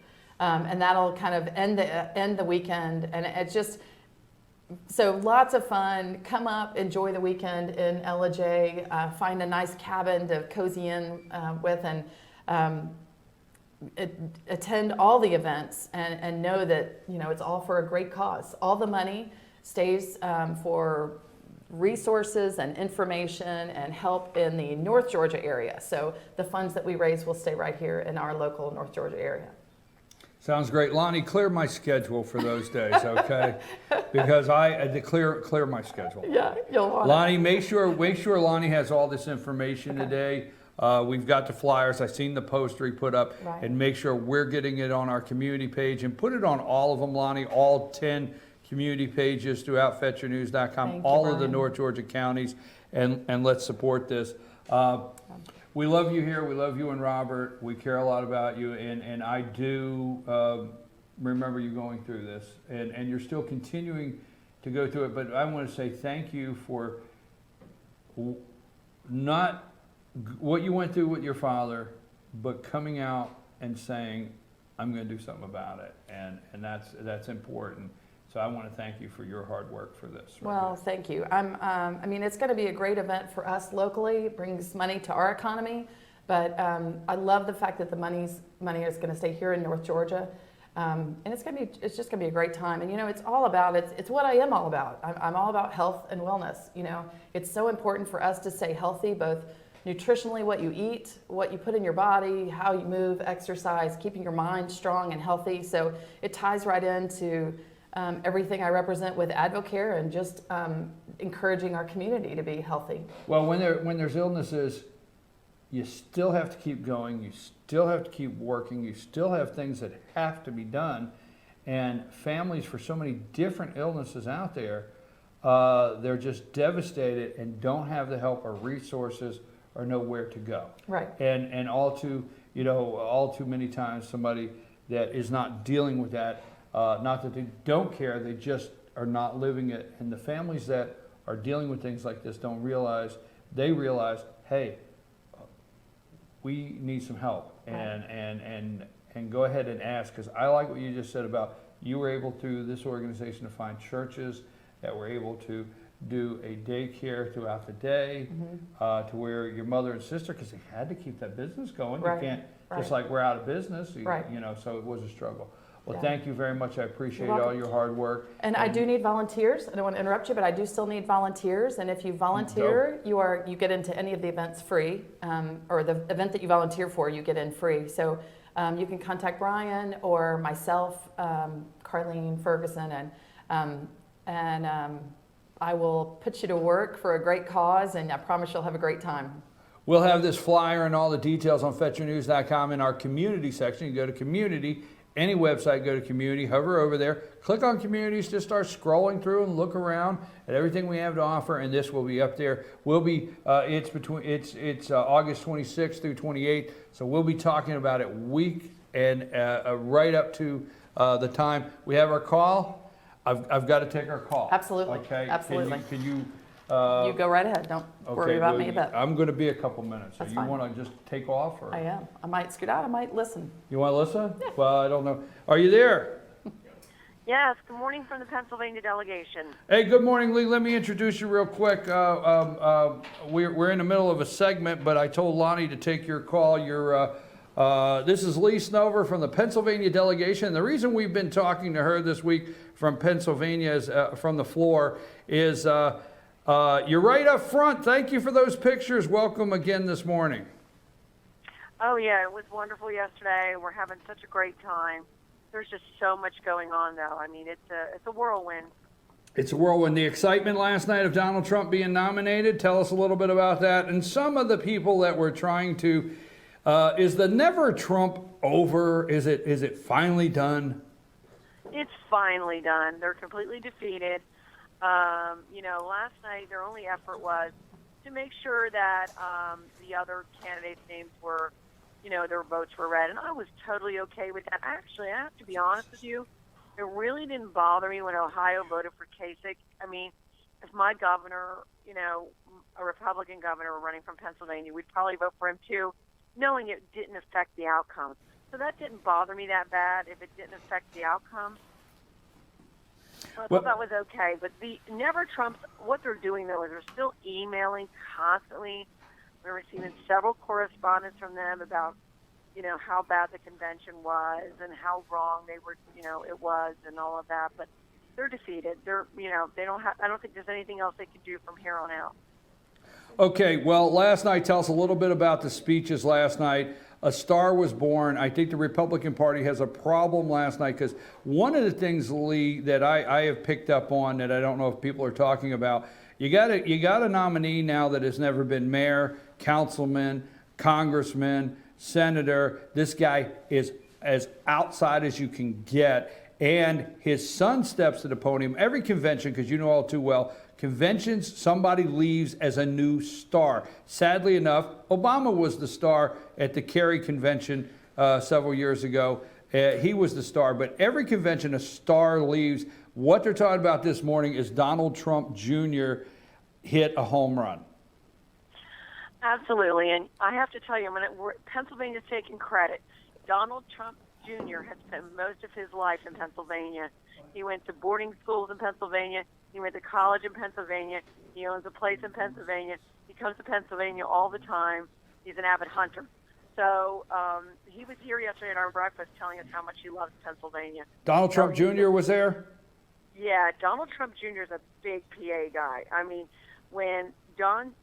And that'll kind of end the weekend. And it's just, so lots of fun. Come up, enjoy the weekend in LJ, find a nice cabin to cozy in with, and attend all the events and know that, you know, it's all for a great cause. All the money stays for resources and information and help in the North Georgia area. So the funds that we raise will stay right here in our local North Georgia area. Sounds great. Lonnie, clear my schedule for those days, okay? Because clear my schedule. Yeah, you'll want Lonnie, make sure Lonnie has all this information today. We've got the flyers. I've seen the poster he put up. Right. And make sure we're getting it on our community page, and put it on all of them, Lonnie, all 10 community pages throughout FetcherNews.com, all of the North Georgia counties, and let's support this. We love you here. We love you and Robert. We care a lot about you, and I do remember you going through this, and you're still continuing to go through it. But I want to say thank you for not what you went through with your father, but coming out and saying, I'm going to do something about it, and that's important. So I want to thank you for your hard work for this. Well, thank you. I mean, it's going to be a great event for us locally. It brings money to our economy, but I love the fact that the money is going to stay here in North Georgia, and it's just going to be a great time. And you know, it's what I am all about. I'm all about health and wellness. You know, it's so important for us to stay healthy, both nutritionally, what you eat, what you put in your body, how you move, exercise, keeping your mind strong and healthy. So it ties right into everything I represent with Advocare, and just encouraging our community to be healthy. Well, when there's illnesses, you still have to keep going. You still have to keep working. You still have things that have to be done. And families, for so many different illnesses out there, they're just devastated and don't have the help or resources or know where to go. Right. And all too many times, somebody that is not dealing with that. Not that they don't care, they just are not living it. And the families that are dealing with things like this don't realize, hey, we need some help. And go ahead and ask, because I like what you just said about you were able through this organization to find churches that were able to do a daycare throughout the day, to where your mother and sister, because they had to keep that business going. Right. You can't, just like we're out of business, Right. you know, so it was a struggle. Well, Yeah. thank you very much. I appreciate You're all welcome. your hard work. And I do need volunteers. I don't want to interrupt you, but I do still need volunteers. And if you volunteer, you get into any of the events free, or the event that you volunteer for, you get in free. So you can contact Brian or myself, Carlene Ferguson, and I will put you to work for a great cause, and I promise you'll have a great time. We'll have this flyer and all the details on FetcherNews.com in our community section. You go to community. Any website, go to community, hover over there, click on communities, just start scrolling through and look around at everything we have to offer, and this will be up there. It's August 26th through 28th, so we'll be talking about it week and right up to the time we have our call. I've got to take our call. Absolutely. Okay. Absolutely. Can you? You go right ahead. Don't worry about me a bit. I'm going to be a couple minutes. So That's you fine. want to just take off? Or? I am. I might scoot out. I might listen. You want to listen? Yeah. Well, I don't know. Are you there? Yes. Good morning from the Pennsylvania delegation. Hey, good morning, Lee. Let me introduce you real quick. We're in the middle of a segment, but I told Lonnie to take your call. This is Lee Snover from the Pennsylvania delegation. The reason we've been talking to her this week from Pennsylvania, from the floor, is you're right up front. Thank you for those pictures. Welcome again this morning. Oh, yeah, it was wonderful yesterday. We're having such a great time. There's just so much going on, though. I mean, it's a whirlwind. It's a whirlwind. The excitement last night of Donald Trump being nominated, tell us a little bit about that. And some of the people that were trying to, is the never Trump over? Is it finally done? It's finally done. They're completely defeated. Last night their only effort was to make sure that the other candidates' names were their votes were read, and I was totally okay with that. Actually, I have to be honest with you, it really didn't bother me when Ohio voted for Kasich. I mean, if my governor, a Republican governor were running from Pennsylvania, we'd probably vote for him too, knowing it didn't affect the outcome. So that didn't bother me that bad if it didn't affect the outcome. So I thought that was okay. But the Never Trumps, what they're doing, though, is they're still emailing constantly. We're receiving several correspondence from them about, how bad the convention was and how wrong they were, it was and all of that. But they're defeated. They don't have, I don't think there's anything else they can do from here on out. Okay, well, last night, tell us a little bit about the speeches last night. A star was born. I think the Republican Party has a problem last night because one of the things, Lee, that I have picked up on that I don't know if people are talking about, you got a nominee now that has never been mayor, councilman, congressman, senator. This guy is as outside as you can get, and his son steps to the podium every convention, because you know all too well, conventions, somebody leaves as a new star. Sadly enough, Obama was the star at the Kerry convention several years ago. He was the star, but every convention a star leaves. What they're talking about this morning is Donald Trump Jr. hit a home run. Absolutely, and I have to tell you, Pennsylvania's taking credit. Donald Trump Jr. has spent most of his life in Pennsylvania. He went to boarding schools in Pennsylvania. He went to college in Pennsylvania. He owns a place in Pennsylvania. He comes to Pennsylvania all the time. He's an avid hunter. So he was here yesterday at our breakfast telling us how much he loves Pennsylvania. Donald Trump Jr. was there? Yeah, Donald Trump Jr. is a big PA guy. I mean, when Donald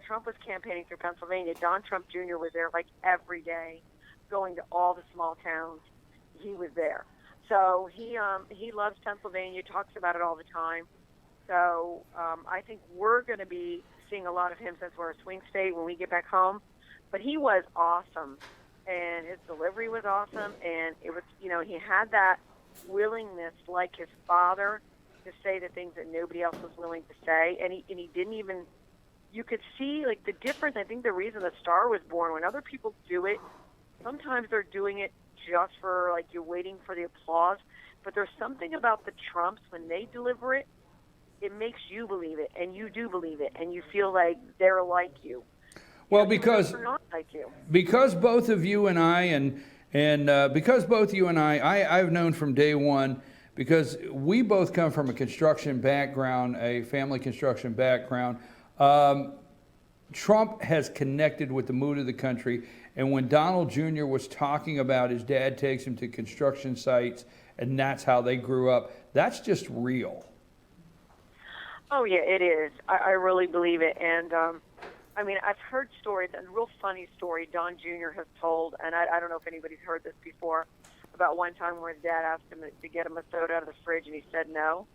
Trump was campaigning through Pennsylvania, Don Trump Jr. was there like every day, going to all the small towns. He was there. So he loves Pennsylvania, talks about it all the time. So I think we're going to be seeing a lot of him since we're a swing state when we get back home. But he was awesome, and his delivery was awesome, and it was, he had that willingness, like his father, to say the things that nobody else was willing to say, and he didn't even. You could see like the difference. I think the reason the star was born, when other people do it, sometimes they're doing it just for like you're waiting for the applause, but there's something about the Trumps when they deliver it, it makes you believe it, and you do believe it, and you feel like they're like you. Well, because not like you. Because both of you and I, and because both you and I've known from day one, because we both come from a construction background, a family construction background. Trump has connected with the mood of the country, and when Donald Jr. was talking about his dad takes him to construction sites, and that's how they grew up, that's just real. Oh, yeah, it is. I really believe it. And, I've heard stories, a real funny story Don Jr. has told, and I don't know if anybody's heard this before, about one time where his dad asked him to get him a soda out of the fridge, and he said no.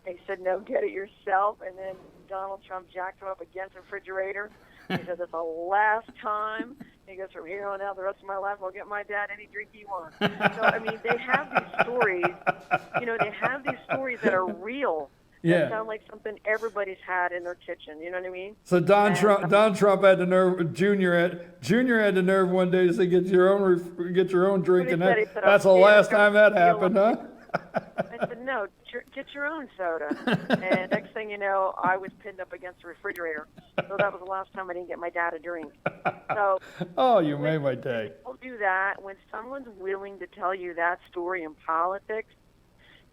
And he said, no, get it yourself. And then Donald Trump jacked him up against the refrigerator. He said, that's the last time. And he goes, from here on out, the rest of my life, I'll get my dad any drink he wants. So, they have these stories, they have these stories that are real. Yeah. That sound like something everybody's had in their kitchen. You know what I mean? So Don Trump had the nerve. Junior had the nerve one day to say, "Get your own drink," and that's the last time that happened, huh? I said, no, get your own soda. And next thing you know, I was pinned up against the refrigerator. So that was the last time I didn't get my dad a drink. So, oh, you made my day. People do that. When someone's willing to tell you that story in politics,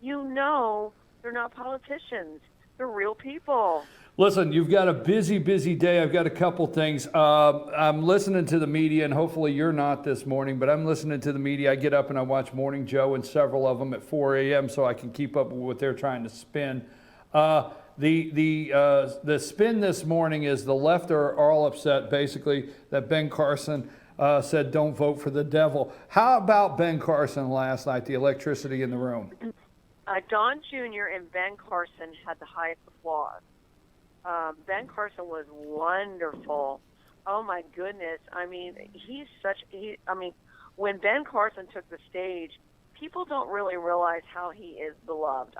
they're not politicians. They're real people. Listen, you've got a busy day. I've got a couple things. I'm listening to the media, and hopefully you're not this morning, but I'm listening to the media. I get up and I watch Morning Joe and several of them at 4 a.m. so I can keep up with what they're trying to spin. The spin this morning is the left are all upset, basically, that Ben Carson said don't vote for the devil. How about Ben Carson last night, the electricity in the room? Don Jr. and Ben Carson had the highest applause. Ben Carson was wonderful. Oh my goodness. When Ben Carson took the stage, people don't really realize how he is beloved.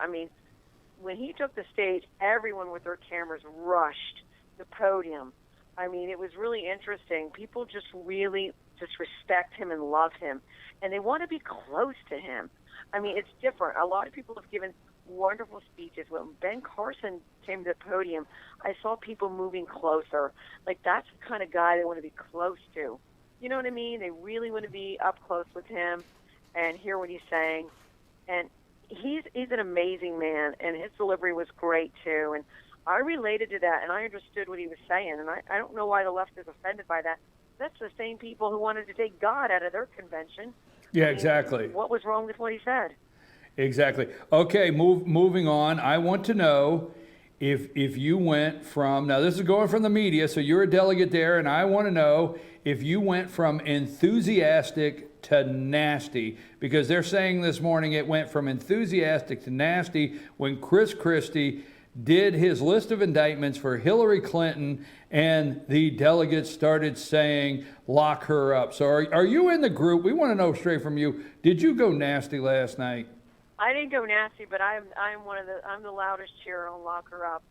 When he took the stage, everyone with their cameras rushed the podium. It was really interesting. People just really just respect him and love him, and they want to be close to him. I mean, it's different. A lot of people have given wonderful speeches. When Ben Carson came to the podium, I saw people moving closer. Like, that's the kind of guy they want to be close to. You know what I mean? They really want to be up close with him and hear what he's saying. And he's an amazing man, and his delivery was great too. And I related to that, and I understood what he was saying. And I don't know why the left is offended by that. That's the same people who wanted to take God out of their convention. Yeah, I mean, exactly. what was wrong with what he said? Exactly. Okay, moving on. I want to know if you went from, now this is going from the media, so you're a delegate there, and I want to know if you went from enthusiastic to nasty, because they're saying this morning it went from enthusiastic to nasty when Chris Christie did his list of indictments for Hillary Clinton, and the delegates started saying, lock her up. So are you in the group? We want to know straight from you. Did you go nasty last night? I didn't go nasty, but I'm the loudest cheer on Lock Her Up.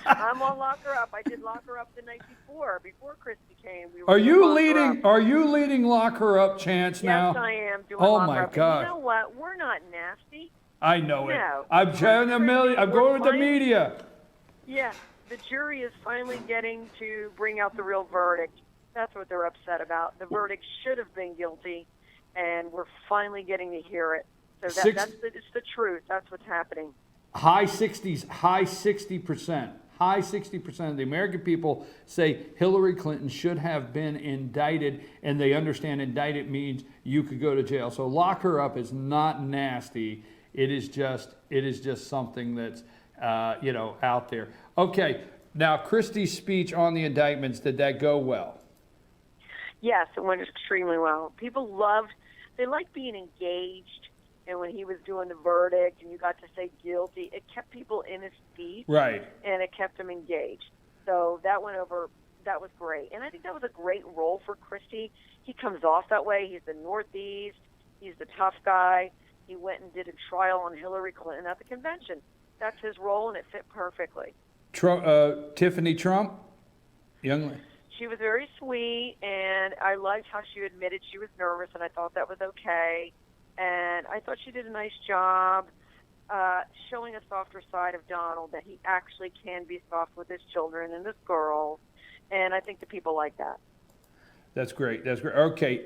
I'm on Lock Her Up. I did Lock Her Up the night before Christie came. Are you leading Lock Her Up chants now? Yes, I am doing Oh Lock my Her Up. God! And you know what? We're not nasty. I know it. No. I'm telling I'm going with the media. Yeah, the jury is finally getting to bring out the real verdict. That's what they're upset about. The verdict should have been guilty, and we're finally getting to hear it. So it's the truth. That's what's happening. High 60s, high 60%. High 60% of the American people say Hillary Clinton should have been indicted, and they understand indicted means you could go to jail. So lock her up is not nasty. It is just something that's out there. Okay, now Christie's speech on the indictments, did that go well? Yes, it went extremely well. People they liked being engaged. And when he was doing the verdict and you got to say guilty, it kept people in his seat. Right. And it kept them engaged. So that went over, that was great. And I think that was a great role for Christie. He comes off that way. He's the Northeast. He's the tough guy. He went and did a trial on Hillary Clinton at the convention. That's his role, and it fit perfectly. Tiffany Trump? Young lady. She was very sweet, and I liked how she admitted she was nervous, and I thought that was okay. And I thought she did a nice job showing a softer side of Donald, that he actually can be soft with his children and his girls. And I think the people like that. That's great. That's great. Okay.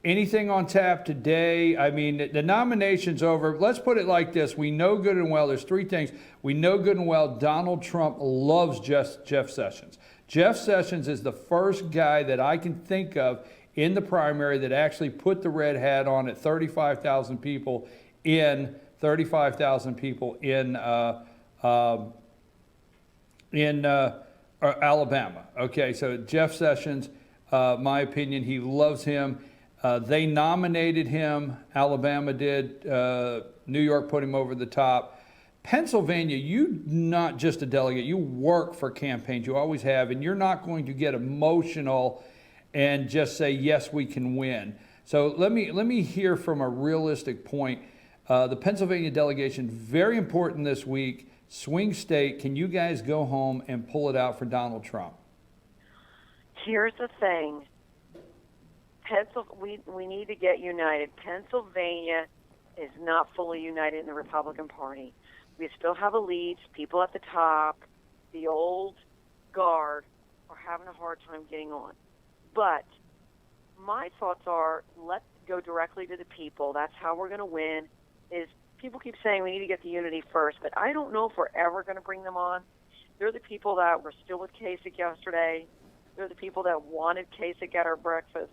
Anything on tap today? I mean, the nomination's over. Let's put it like this. We know good and well, there's three things. We know good and well Donald Trump loves Jeff Sessions. Jeff Sessions is the first guy that I can think of in the primary that actually put the red hat on at 35,000 people in Alabama. Okay, so Jeff Sessions, my opinion, he loves him. They nominated him. Alabama did. New York put him over the top. Pennsylvania, you're not just a delegate. You work for campaigns. You always have, and you're not going to get emotional and just say, yes, we can win. So let me hear from a realistic point. The Pennsylvania delegation, very important this week. Swing state. Can you guys go home and pull it out for Donald Trump? Here's the thing. We need to get united. Pennsylvania is not fully united in the Republican Party. We still have elites, people at the top, the old guard are having a hard time getting on. But my thoughts are, let's go directly to the people. That's how we're going to win. People keep saying we need to get the unity first, but I don't know if we're ever going to bring them on. They're the people that were still with Kasich yesterday. They're the people that wanted Kasich at our breakfast.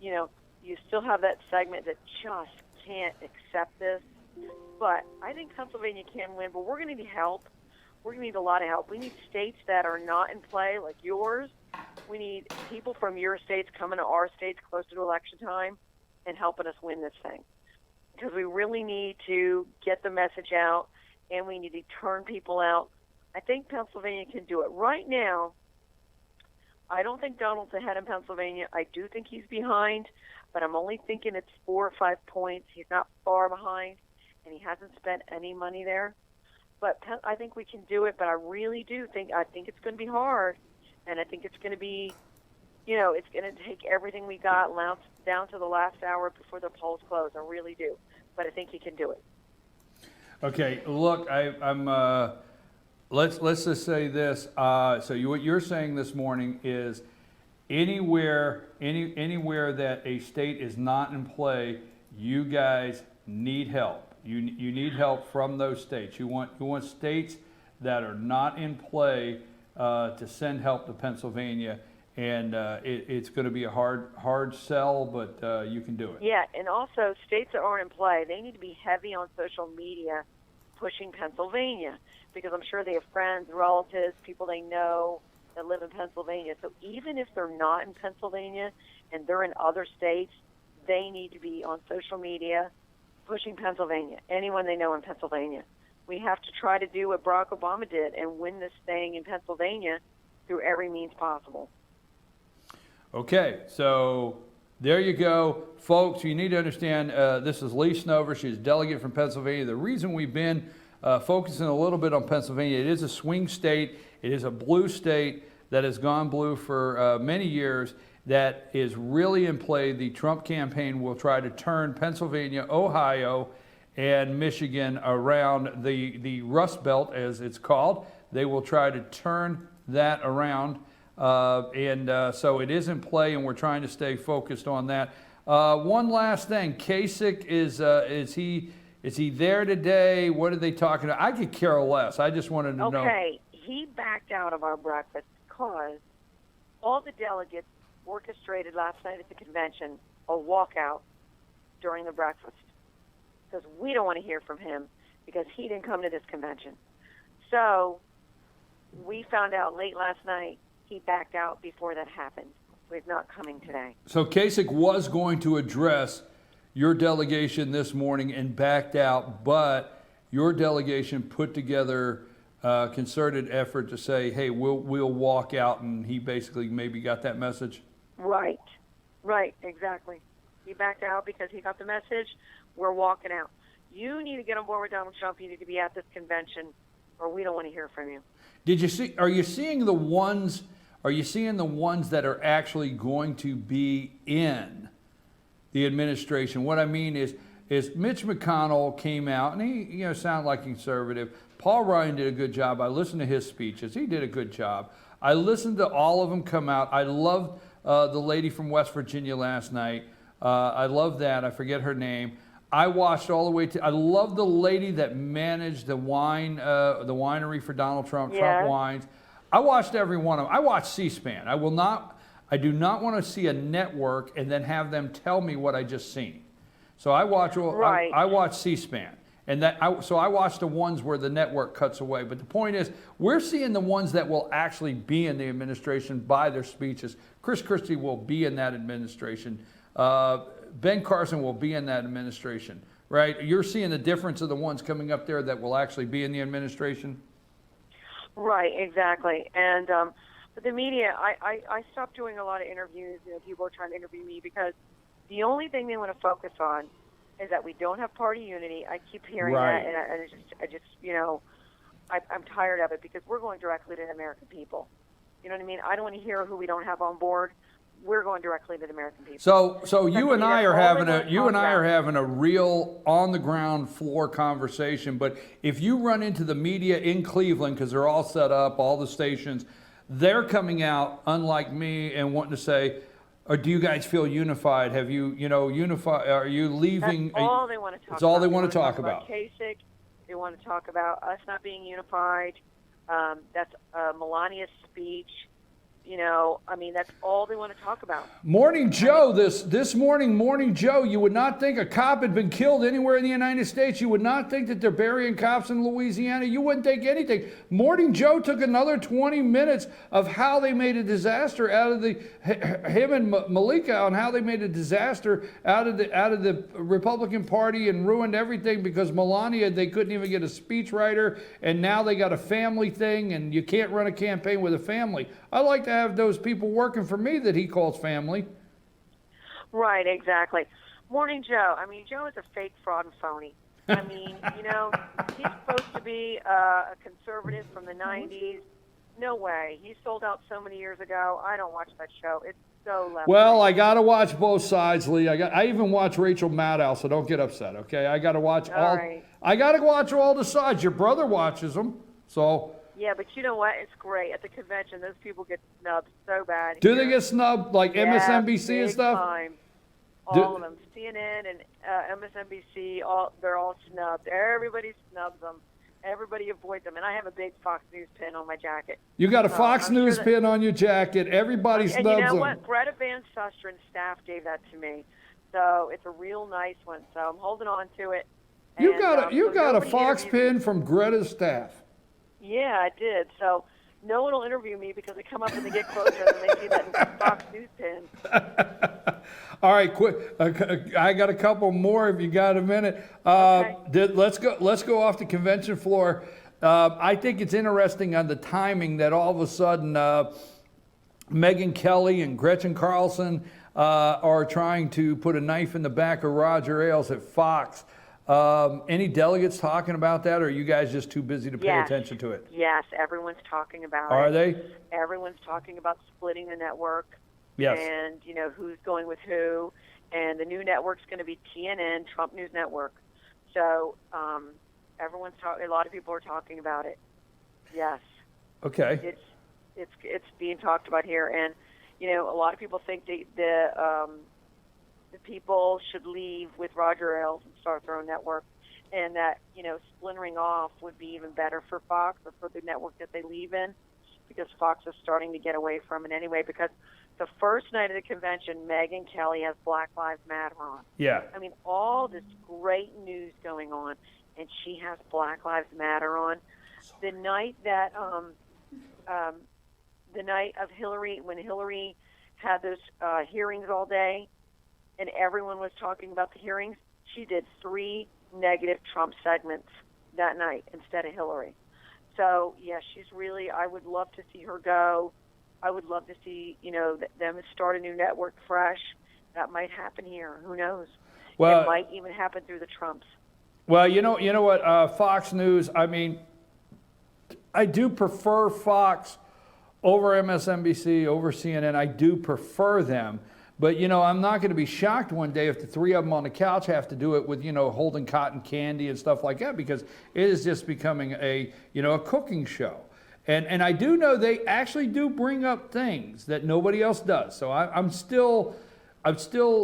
You know, you still have that segment that just can't accept this. But I think Pennsylvania can win, but we're going to need help. We're going to need a lot of help. We need states that are not in play, like yours. We need people from your states coming to our states closer to election time and helping us win this thing. Because we really need to get the message out, and we need to turn people out. I think Pennsylvania can do it. Right now, I don't think Donald's ahead in Pennsylvania. I do think he's behind, but I'm only thinking it's 4 or 5 points. He's not far behind, and he hasn't spent any money there. But I think we can do it, but I really do think it's going to be hard, and I think it's going to be you know, it's going to take everything we got down to the last hour before the polls close. I really do. But I think he can do it. Okay, look, let's just say this. So what you're saying this morning is anywhere that a state is not in play, you guys need help. You need help from those states. You want states that are not in play to send help to Pennsylvania, and it's going to be a hard sell, but you can do it. Yeah, and also states that aren't in play, they need to be heavy on social media pushing Pennsylvania, because I'm sure they have friends, relatives, people they know that live in Pennsylvania. So even if they're not in Pennsylvania and they're in other states, they need to be on social media pushing Pennsylvania, anyone they know in Pennsylvania. We have to try to do what Barack Obama did and win this thing in Pennsylvania through every means possible. Okay, so there you go. Folks, you need to understand this is Lee Snover. She's a delegate from Pennsylvania. The reason we've been focusing a little bit on Pennsylvania, it is a swing state. It is a blue state that has gone blue for many years, that is really in play. The Trump campaign will try to turn Pennsylvania, Ohio, and Michigan around, the Rust Belt, as it's called. They will try to turn that around. So it is in play, and we're trying to stay focused on that. One last thing, Kasich, is he there today? What are they talking about? I could care less. I just wanted to know. Okay, he backed out of our breakfast because all the delegates orchestrated last night at the convention a walkout during the breakfast, because we don't want to hear from him because he didn't come to this convention. So we found out late last night he backed out before that happened. So he's not coming today. So Kasich was going to address your delegation this morning and backed out, but your delegation put together a concerted effort to say, hey, we'll walk out, and he basically maybe got that message? Right, exactly. He backed out because he got the message. We're walking out. You need to get on board with Donald Trump. You need to be at this convention, or we don't want to hear from you. Are you seeing the ones that are actually going to be in the administration? What I mean is Mitch McConnell came out, and he sounded like a conservative. Paul Ryan did a good job. I listened to his speeches. He did a good job. I listened to all of them come out. I loved the lady from West Virginia last night. I love that. I forget her name. I watched all the way to. I love the lady that managed the winery for Donald Trump, Trump Wines. I watched every one of them. I watched C-SPAN. I do not want to see a network and then have them tell me what I just seen. So I watch C-SPAN. And so I watch the ones where the network cuts away. But the point is, we're seeing the ones that will actually be in the administration by their speeches. Chris Christie will be in that administration. Ben Carson will be in that administration, right? You're seeing the difference of the ones coming up there that will actually be in the administration? Right, exactly. And but the media, I stopped doing a lot of interviews. People are trying to interview me because the only thing they want to focus on is that we don't have party unity. I keep hearing that, and I just I'm tired of it, because we're going directly to the American people. You know what I mean? I don't want to hear who we don't have on board. We're going directly to the American people. So you and I are having a real on the ground floor conversation. But if you run into the media in Cleveland, because they're all set up, all the stations, they're coming out, unlike me, and wanting to say, or do you guys feel unified? Have you, unified? Are you leaving? That's all they want to talk about. It's all they want to talk about. Kasich. They want to talk about us not being unified. That's Melania's speech. That's all they want to talk about. Morning Joe, this morning, Morning Joe, you would not think a cop had been killed anywhere in the United States. You would not think that they're burying cops in Louisiana. You wouldn't think anything. Morning Joe took another 20 minutes of how they made a disaster out of him and Malika, on how they made a disaster out of the Republican Party and ruined everything because Melania, they couldn't even get a speechwriter, and now they got a family thing, and you can't run a campaign with a family. I like to have those people working for me that he calls family. Right, exactly. Morning Joe. Joe is a fake fraud and phony. He's supposed to be a conservative from the 90s. No way. He sold out so many years ago. I don't watch that show. so left. Well, I got to watch both sides, Lee. I even watch Rachel Maddow, so don't get upset, okay? I got to watch all. Right. I got to watch all the sides. Your brother watches them, so. Yeah, but you know what? It's great. At the convention, those people get snubbed so bad. Do they get snubbed like MSNBC and big stuff? Time. All of them. CNN and MSNBC, they're all snubbed. Everybody snubs them. Everybody avoids them. And I have a big Fox News pin on my jacket. You got a Fox I'm News sure pin on your jacket. Everybody snubs them. And you know what? Greta Van Susteren's staff gave that to me. So it's a real nice one. So I'm holding on to it. You And, got a nobody Fox interviews me. pin from Greta's staff. Yeah, I did. So no one will interview me because they come up and they get closer and then they see that Fox News pin. All right, quick. I got a couple more if you got a minute. Let's go off the convention floor. I think it's interesting on the timing that all of a sudden Megyn Kelly and Gretchen Carlson are trying to put a knife in the back of Roger Ailes at Fox. Any delegates talking about that, or are you guys just too busy to pay attention to it? Yes, everyone's talking about it. Are they? Everyone's talking about splitting the network. Yes. And, you know, who's going with who. And the new network's going to be TNN, Trump News Network. So everyone's talking, a lot of people are talking about it. Yes. Okay. It's being talked about here. And, you know, a lot of people think the people should leave with Roger Ailes and start their own network. And that, you know, splintering off would be even better for Fox or for the network that they leave in, because Fox is starting to get away from it anyway. Because the first night of the convention, Megyn Kelly has Black Lives Matter on. Yeah. I mean, all this great news going on, and she has Black Lives Matter on. The night that, the night of Hillary, when Hillary had those hearings all day, and everyone was talking about the hearings, she did 3 negative Trump segments that night instead of Hillary. So, yeah, she's really, I would love to see her go. I would love to see, you know, them start a new network fresh. That might happen here. Who knows? Well, it might even happen through the Trumps. Well, you know what, Fox News, I mean, I do prefer Fox over MSNBC, over CNN. I do prefer them. But, you know, I'm not going to be shocked one day if the 3 of them on the couch have to do it with, you know, holding cotton candy and stuff like that, because it is just becoming a, you know, a cooking show. And I do know they actually do bring up things that nobody else does. So I'm still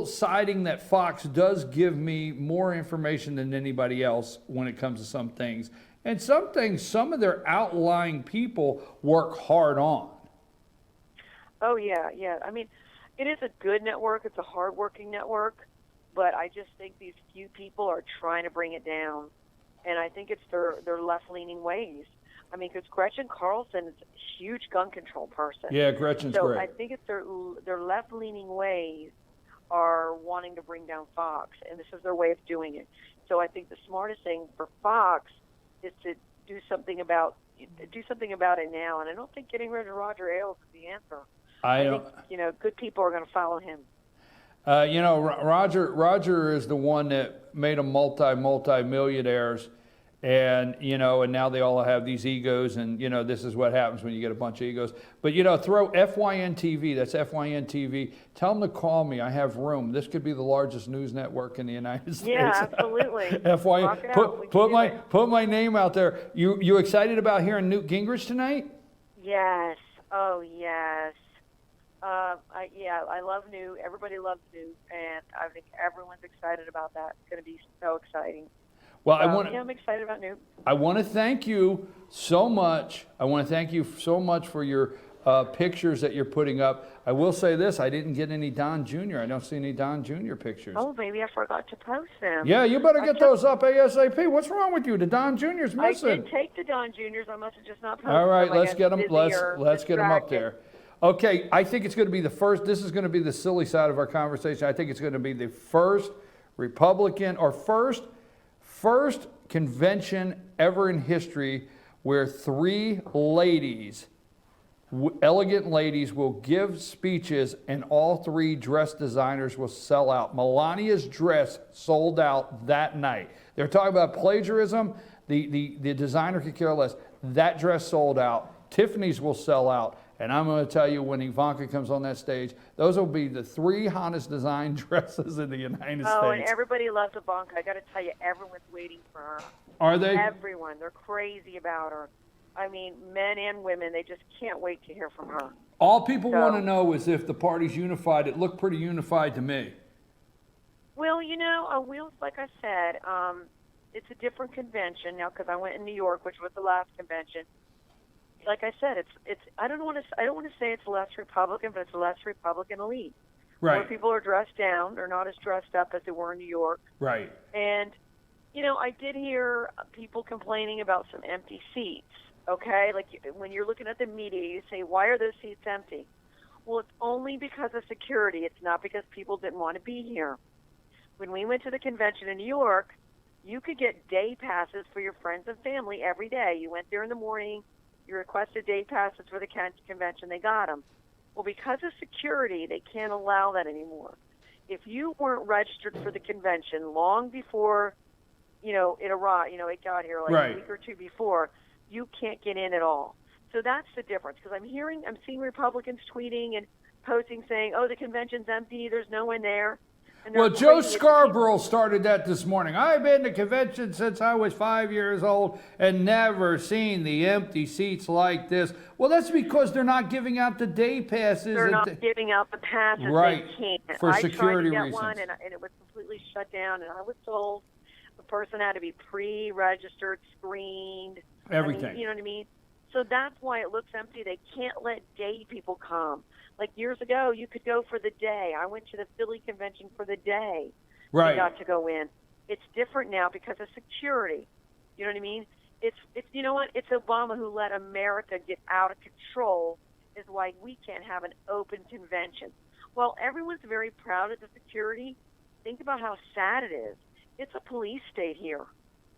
siding that Fox does give me more information than anybody else when it comes to some things. And some things, some of their outlying people work hard on. Oh, yeah, yeah. I mean, it is a good network. It's a hardworking network. But I just think these few people are trying to bring it down. And I think it's their left-leaning ways. I mean, because Gretchen Carlson is a huge gun control person. Yeah, Gretchen's so great. I think it's their left-leaning ways are wanting to bring down Fox, and this is their way of doing it. So I think the smartest thing for Fox is to do something about it now. And I don't think getting rid of Roger Ailes is the answer. I think, you know, good people are going to follow him. You know, Roger is the one that made them multi-millionaires. And, you know, and now they all have these egos, and, you know, this is what happens when you get a bunch of egos. But, you know, throw FYN TV, that's FYN TV. Tell them to call me. I have room. This could be the largest news network in the United States. Yeah, absolutely. FYN, put my name out there. You excited about hearing Newt Gingrich tonight? Yes. Oh, yes. I love Newt. Everybody loves Newt, and I think everyone's excited about that. It's going to be so exciting. Well, I'm excited about Newt. I want to thank you so much. I want to thank you so much for your pictures that you're putting up. I will say this, I didn't get any Don Jr. I don't see any Don Jr. pictures. Oh, maybe I forgot to post them. Yeah, you better get those up ASAP. What's wrong with you? The Don Jr.'s missing. I did take the Don Jr.'s. I must have just not posted them. All right, them. let's get them. Let's get them up there. Okay, I think it's going to be the first. This is going to be the silly side of our conversation. I think it's going to be the first Republican or first convention ever in history where 3 ladies, elegant ladies, will give speeches and all 3 dress designers will sell out. Melania's dress sold out that night. They're talking about plagiarism. The designer could care less. That dress sold out. Tiffany's will sell out. And I'm going to tell you, when Ivanka comes on that stage, those will be the 3 hottest design dresses in the United States. Oh, and everybody loves Ivanka. I got to tell you, everyone's waiting for her. Are they? Everyone. They're crazy about her. I mean, men and women, they just can't wait to hear from her. All people want to know is if the party's unified. It looked pretty unified to me. Well, you know, Wheels, like I said, it's a different convention now because I went in New York, which was the last convention. Like I said, it's I don't want to say it's less Republican, but it's less Republican elite. Right. More people are dressed down. They're not as dressed up as they were in New York. Right. And, you know, I did hear people complaining about some empty seats. Okay, like when you're looking at the media, you say, why are those seats empty? Well, it's only because of security. It's not because people didn't want to be here. When we went to the convention in New York, you could get day passes for your friends and family every day. You went there in the morning, you requested day passes for the convention, they got them. Well, because of security, they can't allow that anymore. If you weren't registered for the convention long before, you know, it arrived, you know, it got here like right. a week or two before, you can't get in at all. So that's the difference, because I'm seeing Republicans tweeting and posting saying, oh, the convention's empty, there's no one there. Well, Joe Scarborough started that this morning. I've been to conventions since I was 5 years old and never seen the empty seats like this. Well, that's because they're not giving out the day passes. They're not giving out the passes. Right. They can't. For security I tried to get reasons. one, and it was completely shut down, and I was told the person had to be pre-registered, screened. Everything. I mean, you know what I mean? So that's why it looks empty. They can't let day people come. Like years ago, you could go for the day. I went to the Philly convention for the day. Right. We got to go in. It's different now because of security. You know what I mean? It's you know what? It's Obama who let America get out of control is why we can't have an open convention. While everyone's very proud of the security, think about how sad it is. It's a police state here.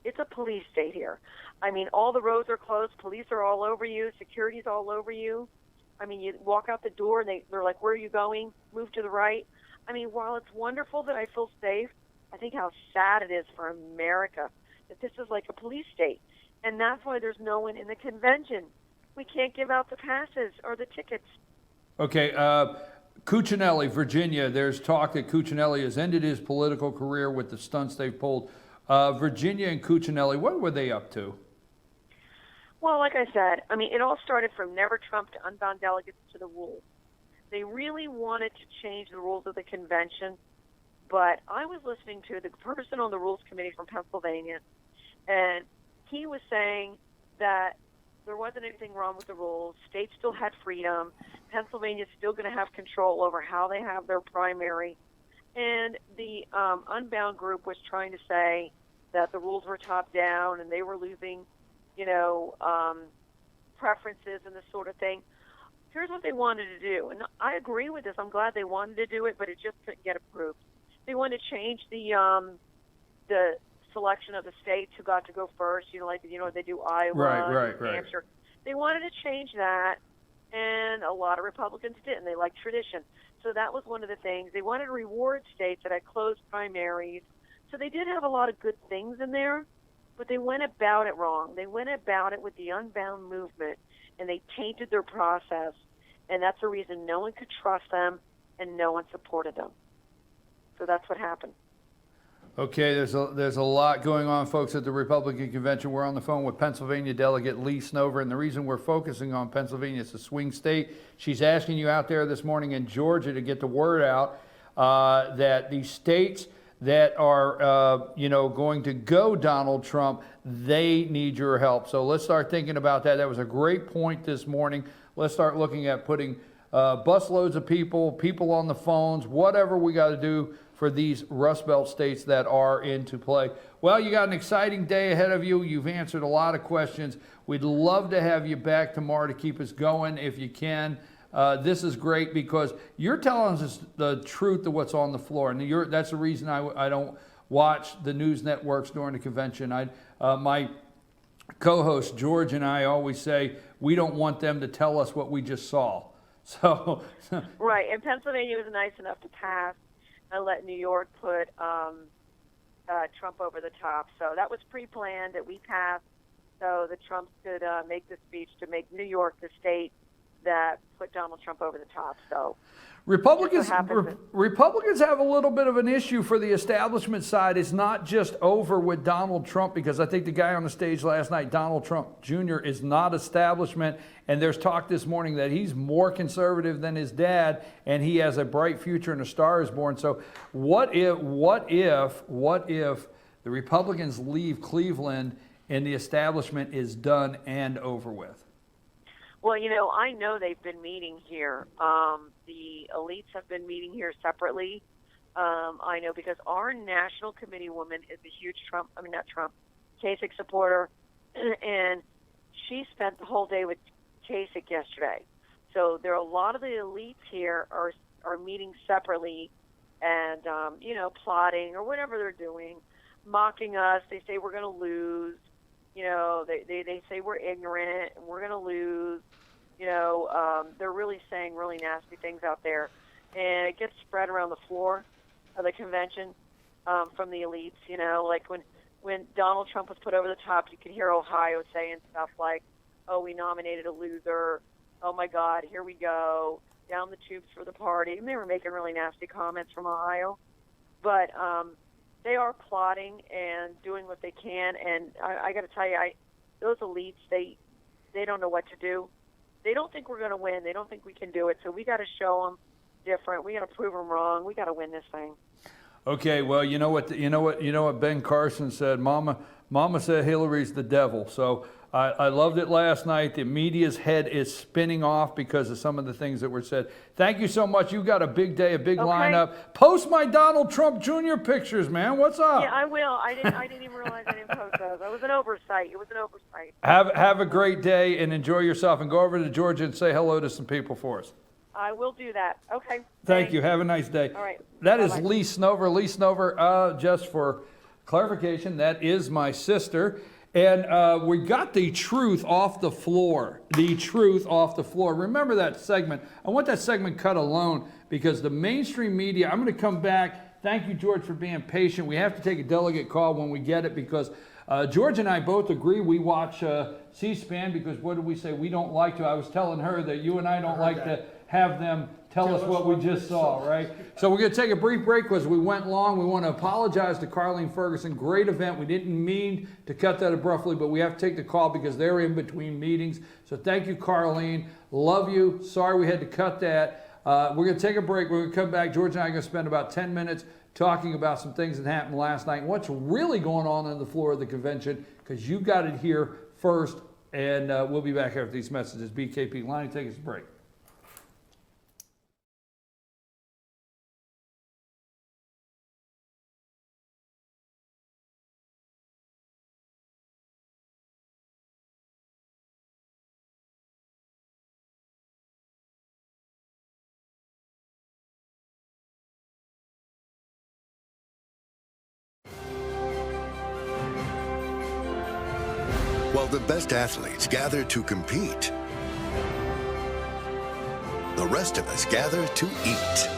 It's a police state here. I mean, all the roads are closed. Police are all over you. Security's all over you. I mean, you walk out the door, and they're like, where are you going? Move to the right. I mean, while it's wonderful that I feel safe, I think how sad it is for America that this is like a police state. And that's why there's no one in the convention. We can't give out the passes or the tickets. Okay, Cuccinelli, Virginia, there's talk that Cuccinelli has ended his political career with the stunts they've pulled. Virginia and Cuccinelli, what were they up to? Well, like I said, I mean, it all started from Never Trump to unbound delegates to the rules. They really wanted to change the rules of the convention, but I was listening to the person on the Rules Committee from Pennsylvania, and he was saying that there wasn't anything wrong with the rules. States still had freedom. Pennsylvania's still going to have control over how they have their primary. And the Unbound group was trying to say that the rules were top down and they were losing, you know, preferences and this sort of thing. Here's what they wanted to do, and I agree with this. I'm glad they wanted to do it, but it just couldn't get approved. They wanted to change the selection of the states who got to go first. You know, like they do Iowa, right. New Hampshire. They wanted to change that, and a lot of Republicans didn't. They like tradition, so that was one of the things. They wanted to reward states that had closed primaries. So they did have a lot of good things in there, but they went about it wrong. They went about it with the Unbound movement, and they tainted their process, and that's the reason no one could trust them and no one supported them. So that's what happened. Okay, there's a lot going on, folks, at the Republican convention. We're on the phone with Pennsylvania delegate Lee Snover, and the reason we're focusing on Pennsylvania is a swing state. She's asking you out there this morning in Georgia to get the word out that these states that are, going to go Donald Trump, they need your help. So let's start thinking about that. That was a great point this morning. Let's start looking at putting busloads of people on the phones, whatever we got to do for these Rust Belt states that are into play. Well, you got an exciting day ahead of you. You've answered a lot of questions. We'd love to have you back tomorrow to keep us going if you can. This is great because you're telling us the truth of what's on the floor. And that's the reason I don't watch the news networks during the convention. My co-host George and I always say we don't want them to tell us what we just saw. So right, and Pennsylvania was nice enough to pass and let New York put Trump over the top. So that was pre-planned that we passed so the Trumps could make the speech to make New York the state that put Donald Trump over the top. So Republicans happens Republicans have a little bit of an issue for the establishment side. It's not just over with Donald Trump, because I think the guy on the stage last night, Donald Trump Jr., is not establishment, and there's talk this morning that he's more conservative than his dad, and he has a bright future and a star is born. So what if the Republicans leave Cleveland and the establishment is done and over with? Well, I know they've been meeting here. The elites have been meeting here separately. I know because our national committee woman is a huge Kasich supporter, and she spent the whole day with Kasich yesterday. So there are a lot of the elites here are meeting separately and, plotting or whatever they're doing, mocking us. They say we're going to lose. They say we're ignorant and we're going to lose. They're really saying really nasty things out there. And it gets spread around the floor of the convention from the elites. Like when Donald Trump was put over the top, you could hear Ohio saying stuff like, oh, we nominated a loser. Oh, my God, here we go. Down the tubes for the party. And they were making really nasty comments from Ohio. But they are plotting and doing what they can, and I got to tell you, those elites, they don't know what to do. They don't think we're going to win. They don't think we can do it. So we got to show them different. We got to prove them wrong. We got to win this thing. Okay, well, you know what Ben Carson said. Mama said Hillary's the devil. So I loved it last night. The media's head is spinning off because of some of the things that were said. Thank you so much. You got a big day, a big lineup. Post my Donald Trump Jr. pictures, man. What's up? Yeah, I will. I didn't even realize I didn't post those. It was an oversight. Have a great day and enjoy yourself, and go over to Georgia and say hello to some people for us. I will do that. Okay. Thank you. Have a nice day. All right. That is Lee Snover. Lee Snover, just for clarification, that is my sister. And we got the truth off the floor. The truth off the floor. Remember that segment. I want that segment cut alone because the mainstream media, I'm going to come back. Thank you, George, for being patient. We have to take a delegate call when we get it because George and I both agree we watch C-SPAN because what did we say? We don't like to. I was telling her that you and I don't like to have them tell us what we just saw, right? So we're going to take a brief break because we went long. We want to apologize to Carlene Ferguson. Great event. We didn't mean to cut that abruptly, but we have to take the call because they're in between meetings. So thank you, Carlene. Love you. Sorry we had to cut that. We're going to take a break. We're going to come back. George and I are going to spend about 10 minutes talking about some things that happened last night and what's really going on the floor of the convention because you got it here first. And we'll be back after these messages. BKP, Lonnie, take us a break. While the best athletes gather to compete, the rest of us gather to eat.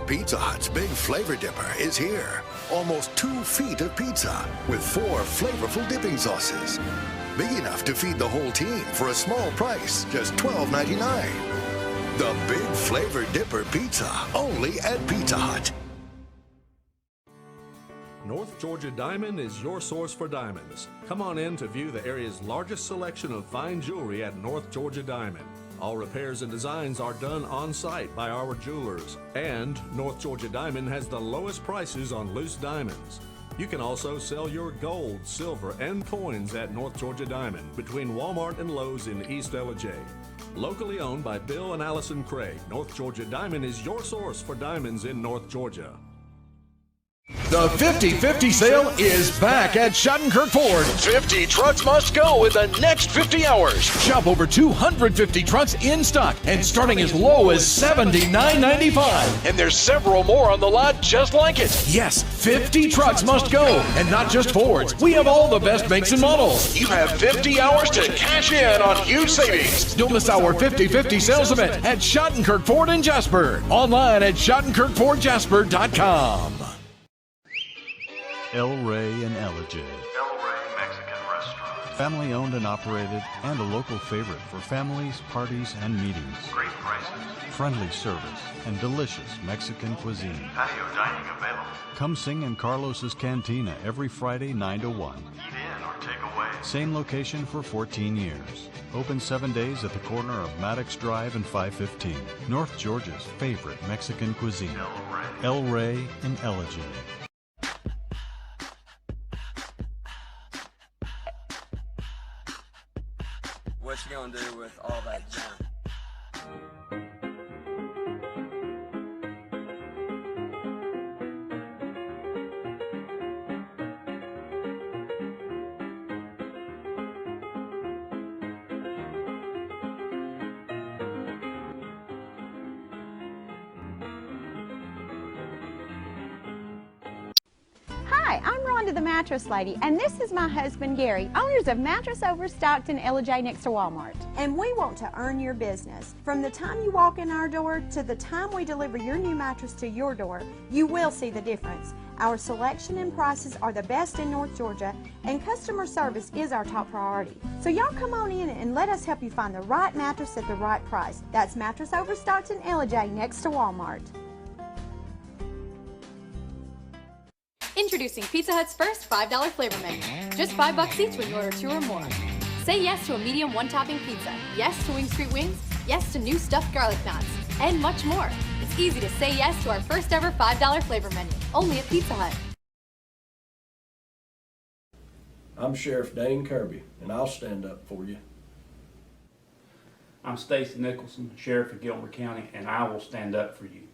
Pizza Hut's Big Flavor Dipper is here. Almost 2 feet of pizza with 4 flavorful dipping sauces. Big enough to feed the whole team for a small price, just $12.99. The Big Flavor Dipper Pizza, only at Pizza Hut. North Georgia Diamond is your source for diamonds. Come on in to view the area's largest selection of fine jewelry at North Georgia Diamond. All repairs and designs are done on site by our jewelers. And North Georgia Diamond has the lowest prices on loose diamonds. You can also sell your gold, silver, and coins at North Georgia Diamond between Walmart and Lowe's in East LJ. Locally owned by Bill and Allison Craig, North Georgia Diamond is your source for diamonds in North Georgia. The 50-50 sale is back at Shottenkirk Ford. 50 trucks must go in the next 50 hours. Shop over 250 trucks in stock and starting as low as $79.95. And there's several more on the lot just like it. Yes, 50 trucks must go. And not just Fords. We have all the best makes and models. You have 50 hours to cash in on huge savings. Don't miss our 50-50 sales event at Shottenkirk Ford in Jasper. Online at ShottenkirkFordJasper.com. El Rey and Ella J. El Rey Mexican Restaurant. Family owned and operated, and a local favorite for families, parties, and meetings. Great prices. Friendly service and delicious Mexican cuisine. Patio dining available. Come sing in Carlos's Cantina every Friday 9 to 1. Eat in or take away. Same location for 14 years. Open 7 days at the corner of Maddox Drive and 515. North Georgia's favorite Mexican cuisine. El Rey in Ellijay. What you gonna do with all that junk? Hi, I'm Rhonda the Mattress Lady, and this is my husband Gary, owners of Mattress Overstocked in Ellijay next to Walmart. And we want to earn your business. From the time you walk in our door to the time we deliver your new mattress to your door, you will see the difference. Our selection and prices are the best in North Georgia, and customer service is our top priority. So y'all come on in and let us help you find the right mattress at the right price. That's Mattress Overstocked in Ellijay next to Walmart. Introducing Pizza Hut's first $5 flavor menu. Just $5 each when you order 2 or more. Say yes to a medium one-topping pizza. Yes to Wing Street Wings. Yes to new stuffed garlic knots. And much more. It's easy to say yes to our first ever $5 flavor menu. Only at Pizza Hut. I'm Sheriff Dane Kirby, and I'll stand up for you. I'm Stacy Nicholson, Sheriff of Gilmer County, and I will stand up for you.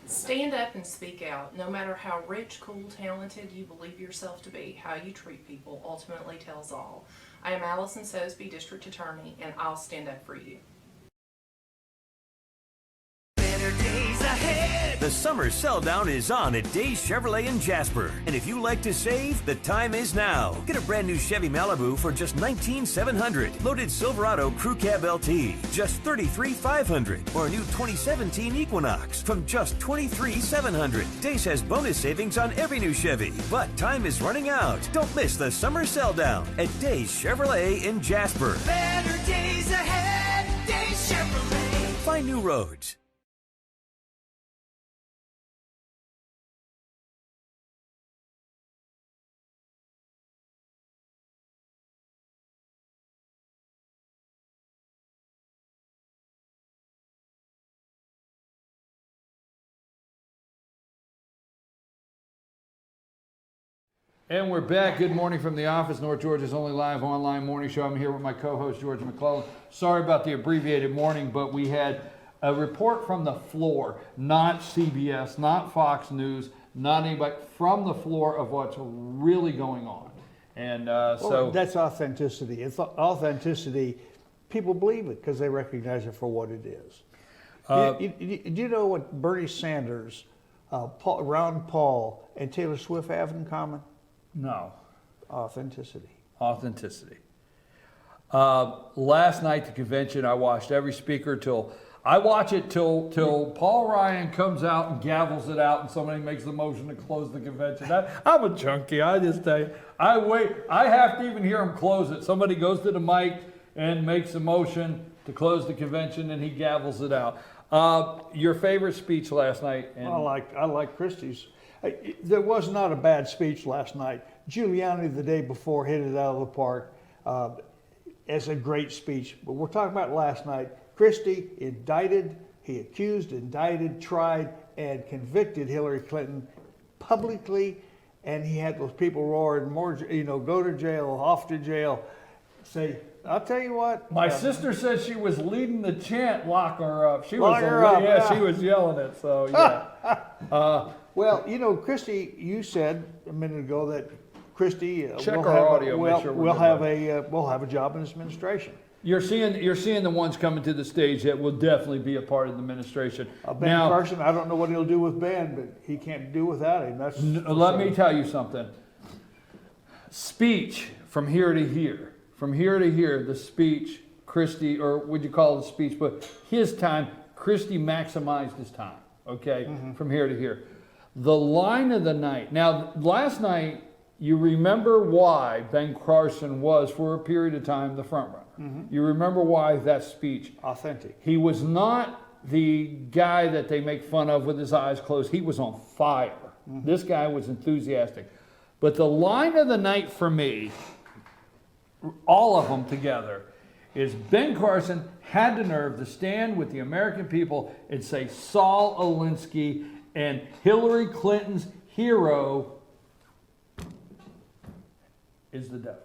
Stand up and speak out. No matter how rich, cool, talented you believe yourself to be, how you treat people ultimately tells all. I am Allison Sosby, District Attorney, and I'll stand up for you. The summer sell down is on at Days Chevrolet in Jasper. And if you like to save, the time is now. Get a brand new Chevy Malibu for just $19,700. Loaded Silverado Crew Cab LT, just $33,500. Or a new 2017 Equinox from just $23,700. Days has bonus savings on every new Chevy. But time is running out. Don't miss the summer sell down at Days Chevrolet in Jasper. Better days ahead, Days Chevrolet. Find new roads. And we're back. Good morning from the office, North Georgia's only live online morning show. I'm here with my co-host, George McClellan. Sorry about the abbreviated morning, but we had a report from the floor, not CBS, not Fox News, not anybody, from the floor of what's really going on. And so that's authenticity. It's authenticity. People believe it because they recognize it for what it is. Do you know what Bernie Sanders, Ron Paul, and Taylor Swift have in common? No. Authenticity. Authenticity. Last night, the convention, I watched every speaker till Paul Ryan comes out and gavels it out and somebody makes the motion to close the convention. I'm a junkie, I just tell you. I wait, I have to even hear him close it. Somebody goes to the mic and makes a motion to close the convention and he gavels it out. Your favorite speech last night? I like Christie's. There was not a bad speech last night. Giuliani the day before hit it out of the park as a great speech. But we're talking about last night. Christie indicted, he accused, indicted, tried, and convicted Hillary Clinton publicly. And he had those people roaring, more, go to jail, off to jail. Say, I'll tell you what. My sister said she was leading the chant, lock her up. She lock was her up, yeah, she was yelling it. So yeah. Well, Christie, you said a minute ago that Christie check our audio. We'll have a job in this administration. You're seeing the ones coming to the stage that will definitely be a part of the administration. Ben Carson, I don't know what he'll do with Ben, but he can't do without him. Let me tell you something. Speech from here to here. From here to here, the speech, Christie, or would you call it a speech, but his time, Christie maximized his time, okay, from here to here. The line of the night. Now, last night, you remember why Ben Carson was, for a period of time, the front runner. You remember why that speech. Authentic. He was not the guy that they make fun of with his eyes closed. He was on fire. This guy was enthusiastic. But the line of the night for me, all of them together, is Ben Carson had the nerve to stand with the American people and say Saul Alinsky and Hillary Clinton's hero is the devil.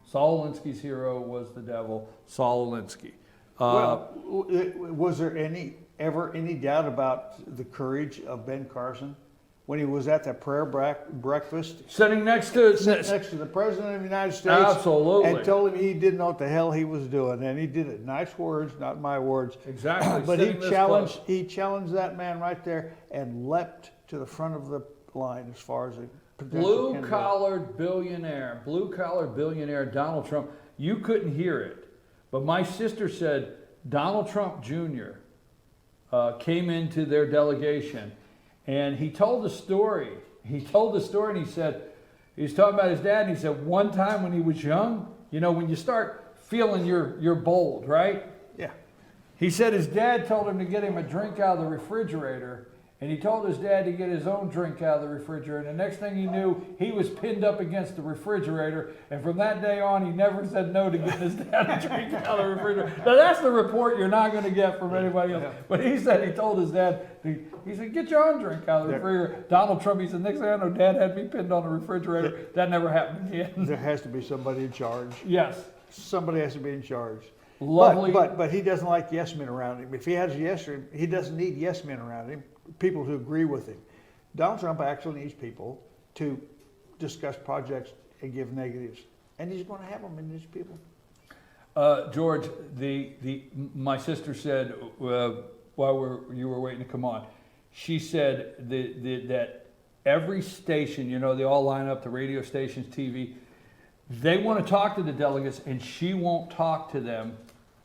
Saul Alinsky's hero was the devil, Saul Alinsky. Was there ever any doubt about the courage of Ben Carson when he was at that prayer breakfast? Sitting next to the President of the United States. Absolutely. And told him he didn't know what the hell he was doing. And he did it. Nice words, not my words. Exactly. But he challenged that man right there and leapt to the front of the line as far as a potential candidate. Blue-collar billionaire Donald Trump. You couldn't hear it. But my sister said Donald Trump Jr. Came into their delegation, and he told the story. He told the story, and he said, he was talking about his dad, and he said one time when he was young, you know, when you start feeling you're bold, right? Yeah. He said his dad told him to get him a drink out of the refrigerator, and he told his dad to get his own drink out of the refrigerator. And the next thing he knew, he was pinned up against the refrigerator. And from that day on, he never said no to getting his dad a drink out of the refrigerator. Now, that's the report you're not going to get from anybody else. But he said he told his dad, he said, get your own drink out of the refrigerator. Donald Trump, he said, next thing I know, Dad had me pinned on the refrigerator. That never happened again. There has to be somebody in charge. Yes. Somebody has to be in charge. Lovely. But he doesn't like yes men around him. If he has he doesn't need yes men around him. People who agree with him. Donald Trump actually needs people to discuss projects and give negatives, and he's going to have them in these people. George, my sister said while you were waiting to come on, she said that every station, you know, they all line up, the radio stations, TV, they want to talk to the delegates, and she won't talk to them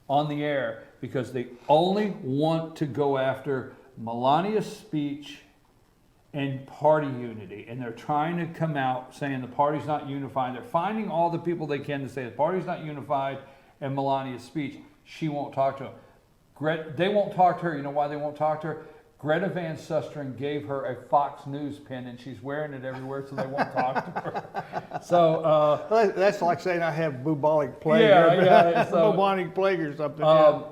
on the air because they only want to go after Melania's speech and party unity, and they're trying to come out saying the party's not unified. They're finding all the people they can to say the party's not unified and Melania's speech. She won't talk to them. They won't talk to her. You know why they won't talk to her? Greta Van Susteren gave her a Fox News pin, and she's wearing it everywhere, so they won't talk to her. So that's like saying I have bubonic plague. Bubonic plague or something.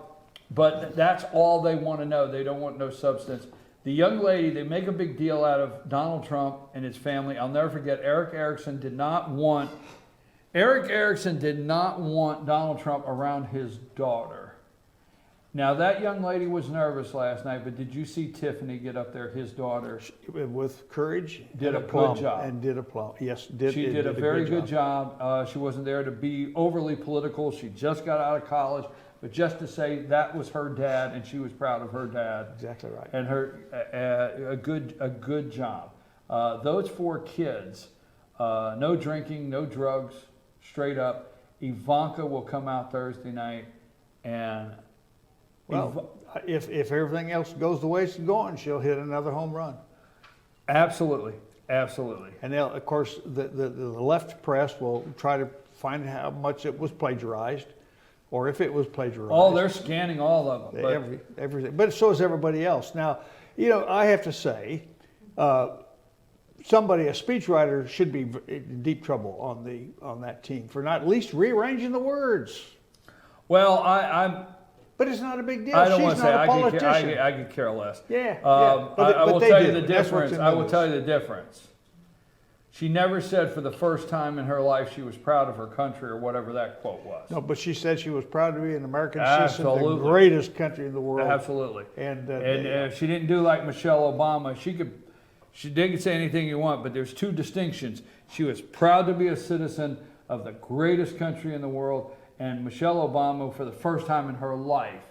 But that's all they want to know. They don't want no substance. The young lady, they make a big deal out of Donald Trump and his family. I'll never forget, Eric Erickson did not want Donald Trump around his daughter. Now, that young lady was nervous last night, but did you see Tiffany get up there, his daughter? With courage. Did a good job. And did aplomb. Yes, she did a very good job. She wasn't there to be overly political. She just got out of college. But just to say that was her dad, and she was proud of her dad. Exactly right. And her a good job. Those 4 kids, no drinking, no drugs, straight up. Ivanka will come out Thursday night, and if everything else goes the way it's going, she'll hit another home run. Absolutely, absolutely. And of course, the left press will try to find how much it was plagiarized. Or if it was plagiarized. Oh, they're scanning all of them. Everything. But so is everybody else. Now, you know, I have to say, a speechwriter should be in deep trouble on that team for not at least rearranging the words. Well, I'm. But it's not a big deal. I don't want to say I could care less. Yeah. I will tell you the difference. I will tell you the difference. She never said for the first time in her life she was proud of her country or whatever that quote was. No, but she said she was proud to be an American citizen, Absolutely. the greatest country in the world. Absolutely. And she didn't do like Michelle Obama. She didn't say anything you want, but there's 2 distinctions. She was proud to be a citizen of the greatest country in the world, and Michelle Obama for the first time in her life.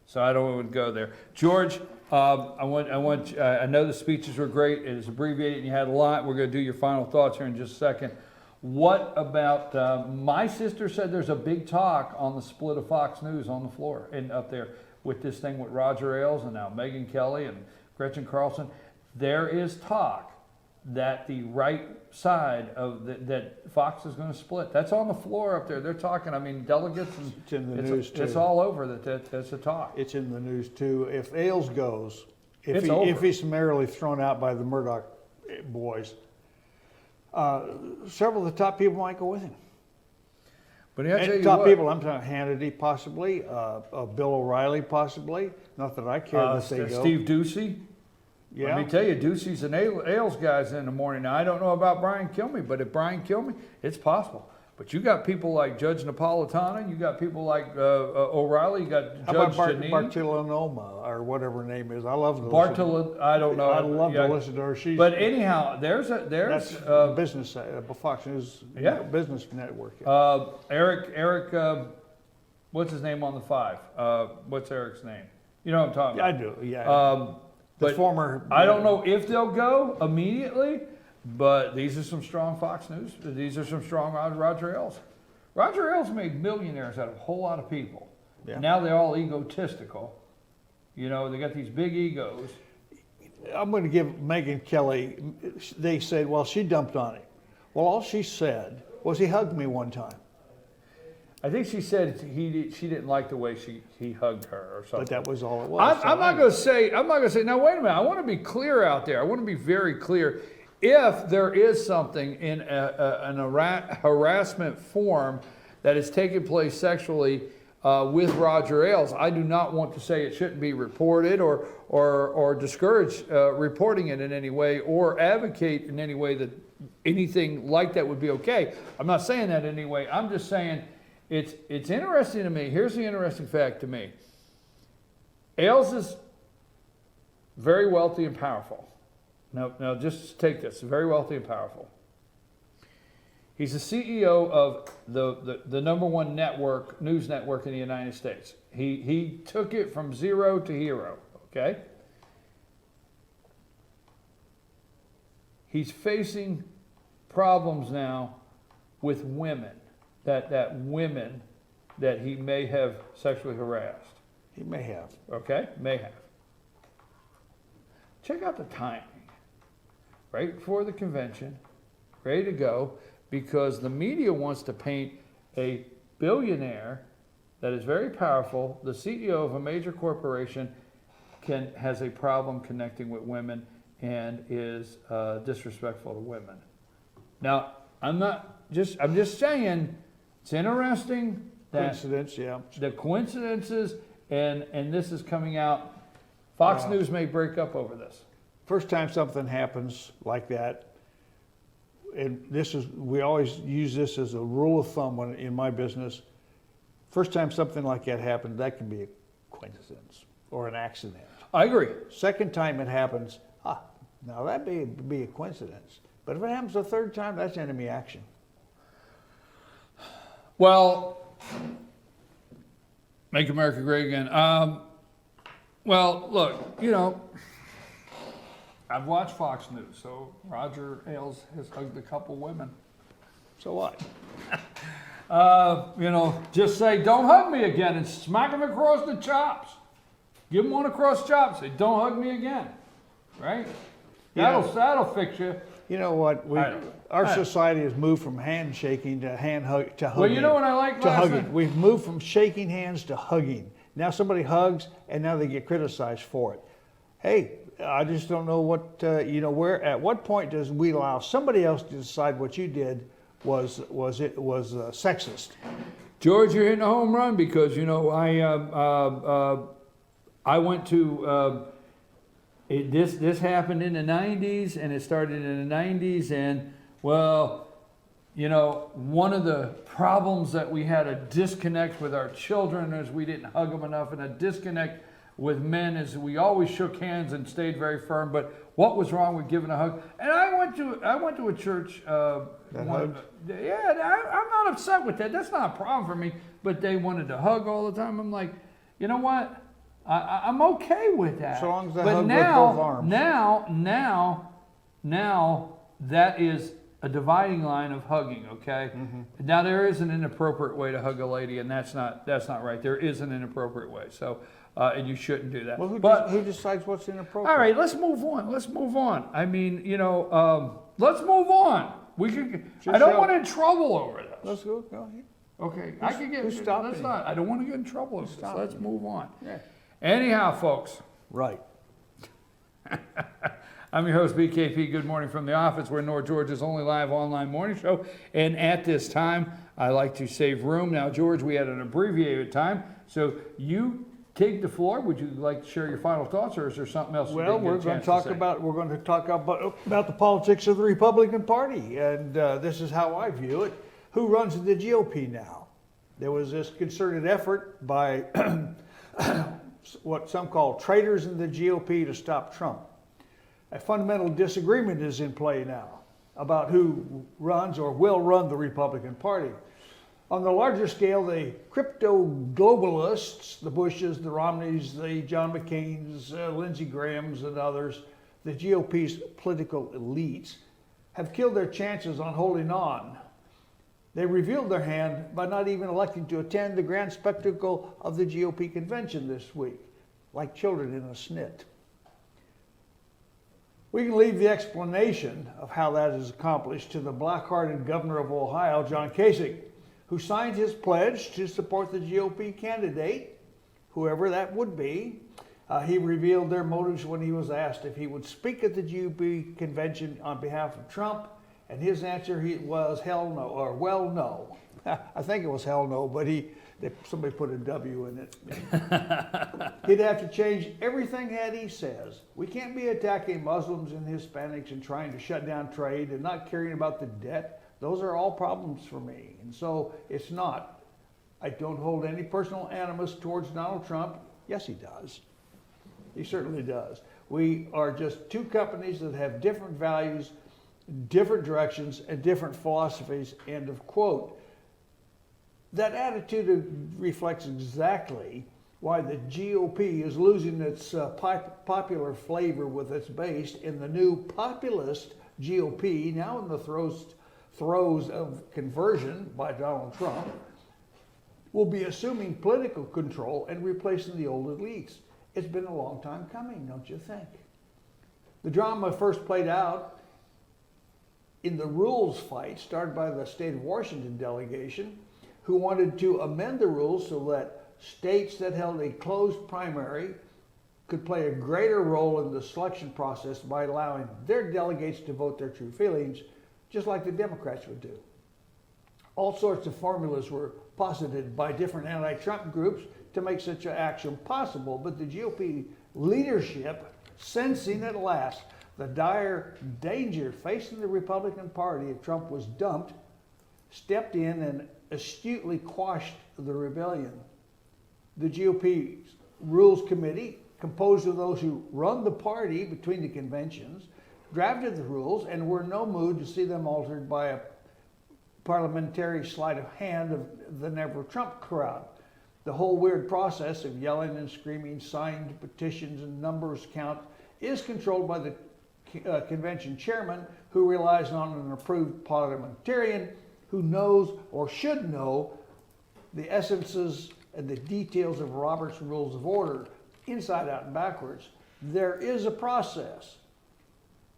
So I don't want to go there. George, I know the speeches were great. It is abbreviated and you had a lot. We're going to do your final thoughts here in just a second. What about, my sister said there's a big talk on the split of Fox News on the floor and up there with this thing with Roger Ailes and now Megyn Kelly and Gretchen Carlson. There is talk that the right side of that Fox is going to split. That's on the floor up there. They're talking. I mean, delegates and It's in the news too. It's all over that's a talk. It's in the news too. If Ailes goes, if It's over. if he's summarily thrown out by the Murdoch boys, several of the top people might go with him. But I tell you top what, people, I'm talking Hannity possibly, Bill O'Reilly possibly. Not that I care that they go. Steve Ducey. Yeah. Let me tell you, Ducey's and Ailes guys in the morning. Now, I don't know about Brian Kilmeade, but if Brian Kilmeade, it's possible. But you got people like Judge Napolitano, you got people like O'Reilly, you got How Judge about Janine. Bartoloma or whatever her name is? I love to I don't know. I love to listen to her. She's but anyhow, there's that's business, Fox News business network. Eric, what's his name on the 5? What's Eric's name? You know what I'm talking about? I do. Yeah. The former. I don't know if they'll go immediately. But these are some strong Fox News. These are some strong Roger Ailes. Roger Ailes made millionaires out of a whole lot of people. Yeah. Now they're all egotistical. You know, they got these big egos. I'm going to give Megyn Kelly, they said, well, she dumped on him. Well, all she said was he hugged me one time. I think she said she didn't like the way he hugged her or something. But that was all it was. I'm not going to say, now wait a minute, I want to be clear out there. I want to be very clear. If there is something in an harassment form that is taking place sexually with Roger Ailes, I do not want to say it shouldn't be reported or discourage reporting it in any way or advocate in any way that anything like that would be okay. I'm not saying that in any way. I'm just saying it's interesting to me. Here's the interesting fact to me. Ailes is very wealthy and powerful. Now, just take this, very wealthy and powerful. He's the CEO of the number one news network in the United States. He took it from zero to hero, okay? He's facing problems now with women, that women that he may have sexually harassed. He may have. Okay, may have. Check out the timing. Right before the convention, ready to go, because the media wants to paint a billionaire that is very powerful, the CEO of a major corporation, has a problem connecting with women and is disrespectful to women. Now, I'm just saying, it's interesting that coincidence, yeah. The coincidences and this is coming out. Fox News may break up over this. First time something happens like that, and we always use this as a rule of thumb in my business. First time something like that happens, that can be a coincidence or an accident. I agree. Second time it happens, now that may be a coincidence. But if it happens a third time, that's enemy action. Well, make America great again. Well, look, I've watched Fox News, so Roger Ailes has hugged a couple women. So what? Just say, don't hug me again, and smack him across the chops. Give him one across the chops. Say, don't hug me again. Right? That'll fix you. You know what? Our society has moved from handshaking to hugging. Well, you know what I like to last hugging. night? We've moved from shaking hands to hugging. Now somebody hugs, and now they get criticized for it. Hey, I just don't know what where. At what point does we allow somebody else to decide what you did was sexist? George, you're hitting a home run because I went to this happened in the 90s and it started in the 90s and one of the problems that we had a disconnect with our children is we didn't hug them enough, and a disconnect with men is we always shook hands and stayed very firm. But what was wrong with giving a hug? And I went to a church. I'm not upset with that. That's not a problem for me. But they wanted to hug all the time. I'm like, you know what? I'm okay with that. So long as they but hug now, with both arms. Now that is a dividing line of hugging, okay? Mm-hmm. Now there is an inappropriate way to hug a lady, and that's not right. There is an inappropriate way. So and you shouldn't do that. Well, but who decides what's inappropriate? all right, let's move on. Let's move on. I mean, let's move on. We could. I don't want in trouble over this. Let's go ahead. Okay, I could get. who's stopping Let's you? not. I don't want to get in trouble over this. stopping Let's you? move on. Yeah. Anyhow, folks. Right. I'm your host, BKP. Good morning from the office. We're North Georgia's only live online morning show. And at this time, I like to save room. Now, George, we had an abbreviated time. So you take the floor. Would you like to share your final thoughts, or is there something else? Well, we're going to talk about the politics of the Republican Party, and this is how I view it. Who runs the GOP now? There was this concerted effort by what some call traitors in the GOP to stop Trump. A fundamental disagreement is in play now about who runs or will run the Republican Party. On the larger scale, the crypto globalists, the Bushes, the Romneys, the John McCains, Lindsey Grahams, and others, the GOP's political elites, have killed their chances on holding on. They revealed their hand by not even electing to attend the grand spectacle of the GOP convention this week, like children in a snit. We can leave the explanation of how that is accomplished to the black-hearted governor of Ohio, John Kasich, who signed his pledge to support the GOP candidate, whoever that would be. He revealed their motives when he was asked if he would speak at the GOP convention on behalf of Trump, and his answer was hell no, or well no. I think it was hell no, but somebody put a W in it. He'd have to change everything that he says. We can't be attacking Muslims and Hispanics and trying to shut down trade and not caring about the debt. Those are all problems for me. And so it's not. I don't hold any personal animus towards Donald Trump. Yes, he does. He certainly does. We are just two companies that have different values, different directions, and different philosophies, end of quote. That attitude reflects exactly why the GOP is losing its popular flavor with its base in the new populist GOP, now in the throes of conversion by Donald Trump, will be assuming political control and replacing the old elites. It's been a long time coming, don't you think? The drama first played out in the rules fight started by the state of Washington delegation, who wanted to amend the rules so that states that held a closed primary could play a greater role in the selection process by allowing their delegates to vote their true feelings, just like the Democrats would do. All sorts of formulas were posited by different anti-Trump groups to make such an action possible, but the GOP leadership, sensing at last the dire danger facing the Republican Party if Trump was dumped, stepped in and astutely quashed the rebellion. The GOP's Rules Committee, composed of those who run the party between the conventions, drafted the rules and were in no mood to see them altered by a parliamentary sleight of hand of the Never Trump crowd. The whole weird process of yelling and screaming, signed petitions and numbers count is controlled by the convention chairman, who relies on an approved parliamentarian who knows or should know the essences and the details of Robert's Rules of Order, inside out and backwards. There is a process.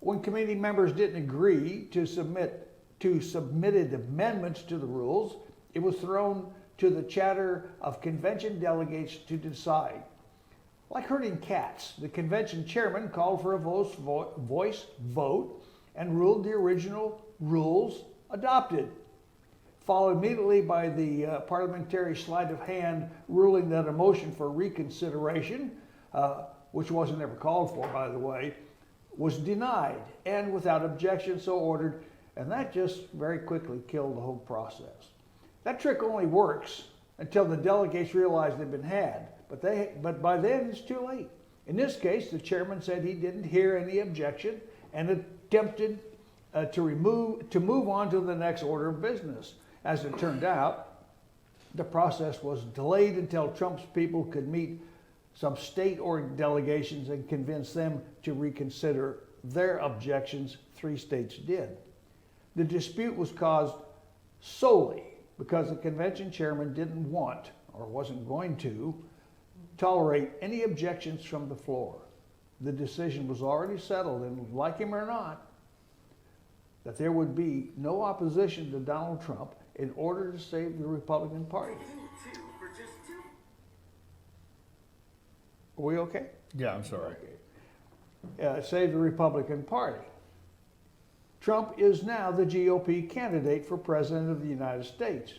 When committee members didn't agree to submitted amendments to the rules, it was thrown to the chatter of convention delegates to decide. Like herding cats, the convention chairman called for a voice vote and ruled the original rules adopted, followed immediately by the parliamentary sleight of hand ruling that a motion for reconsideration, which wasn't ever called for, by the way, was denied and without objection so ordered, and that just very quickly killed the whole process. That trick only works until the delegates realize they've been had, but by then it's too late. In this case, the chairman said he didn't hear any objection and attempted to move on to the next order of business. As it turned out, the process was delayed until Trump's people could meet some state or delegations and convince them to reconsider their objections. 3 states did. The dispute was caused solely because the convention chairman didn't want, or wasn't going to, tolerate any objections from the floor. The decision was already settled, and like him or not, that there would be no opposition to Donald Trump in order to save the Republican Party. Are we okay? Yeah, I'm sorry. Save the Republican Party. Trump is now the GOP candidate for President of the United States.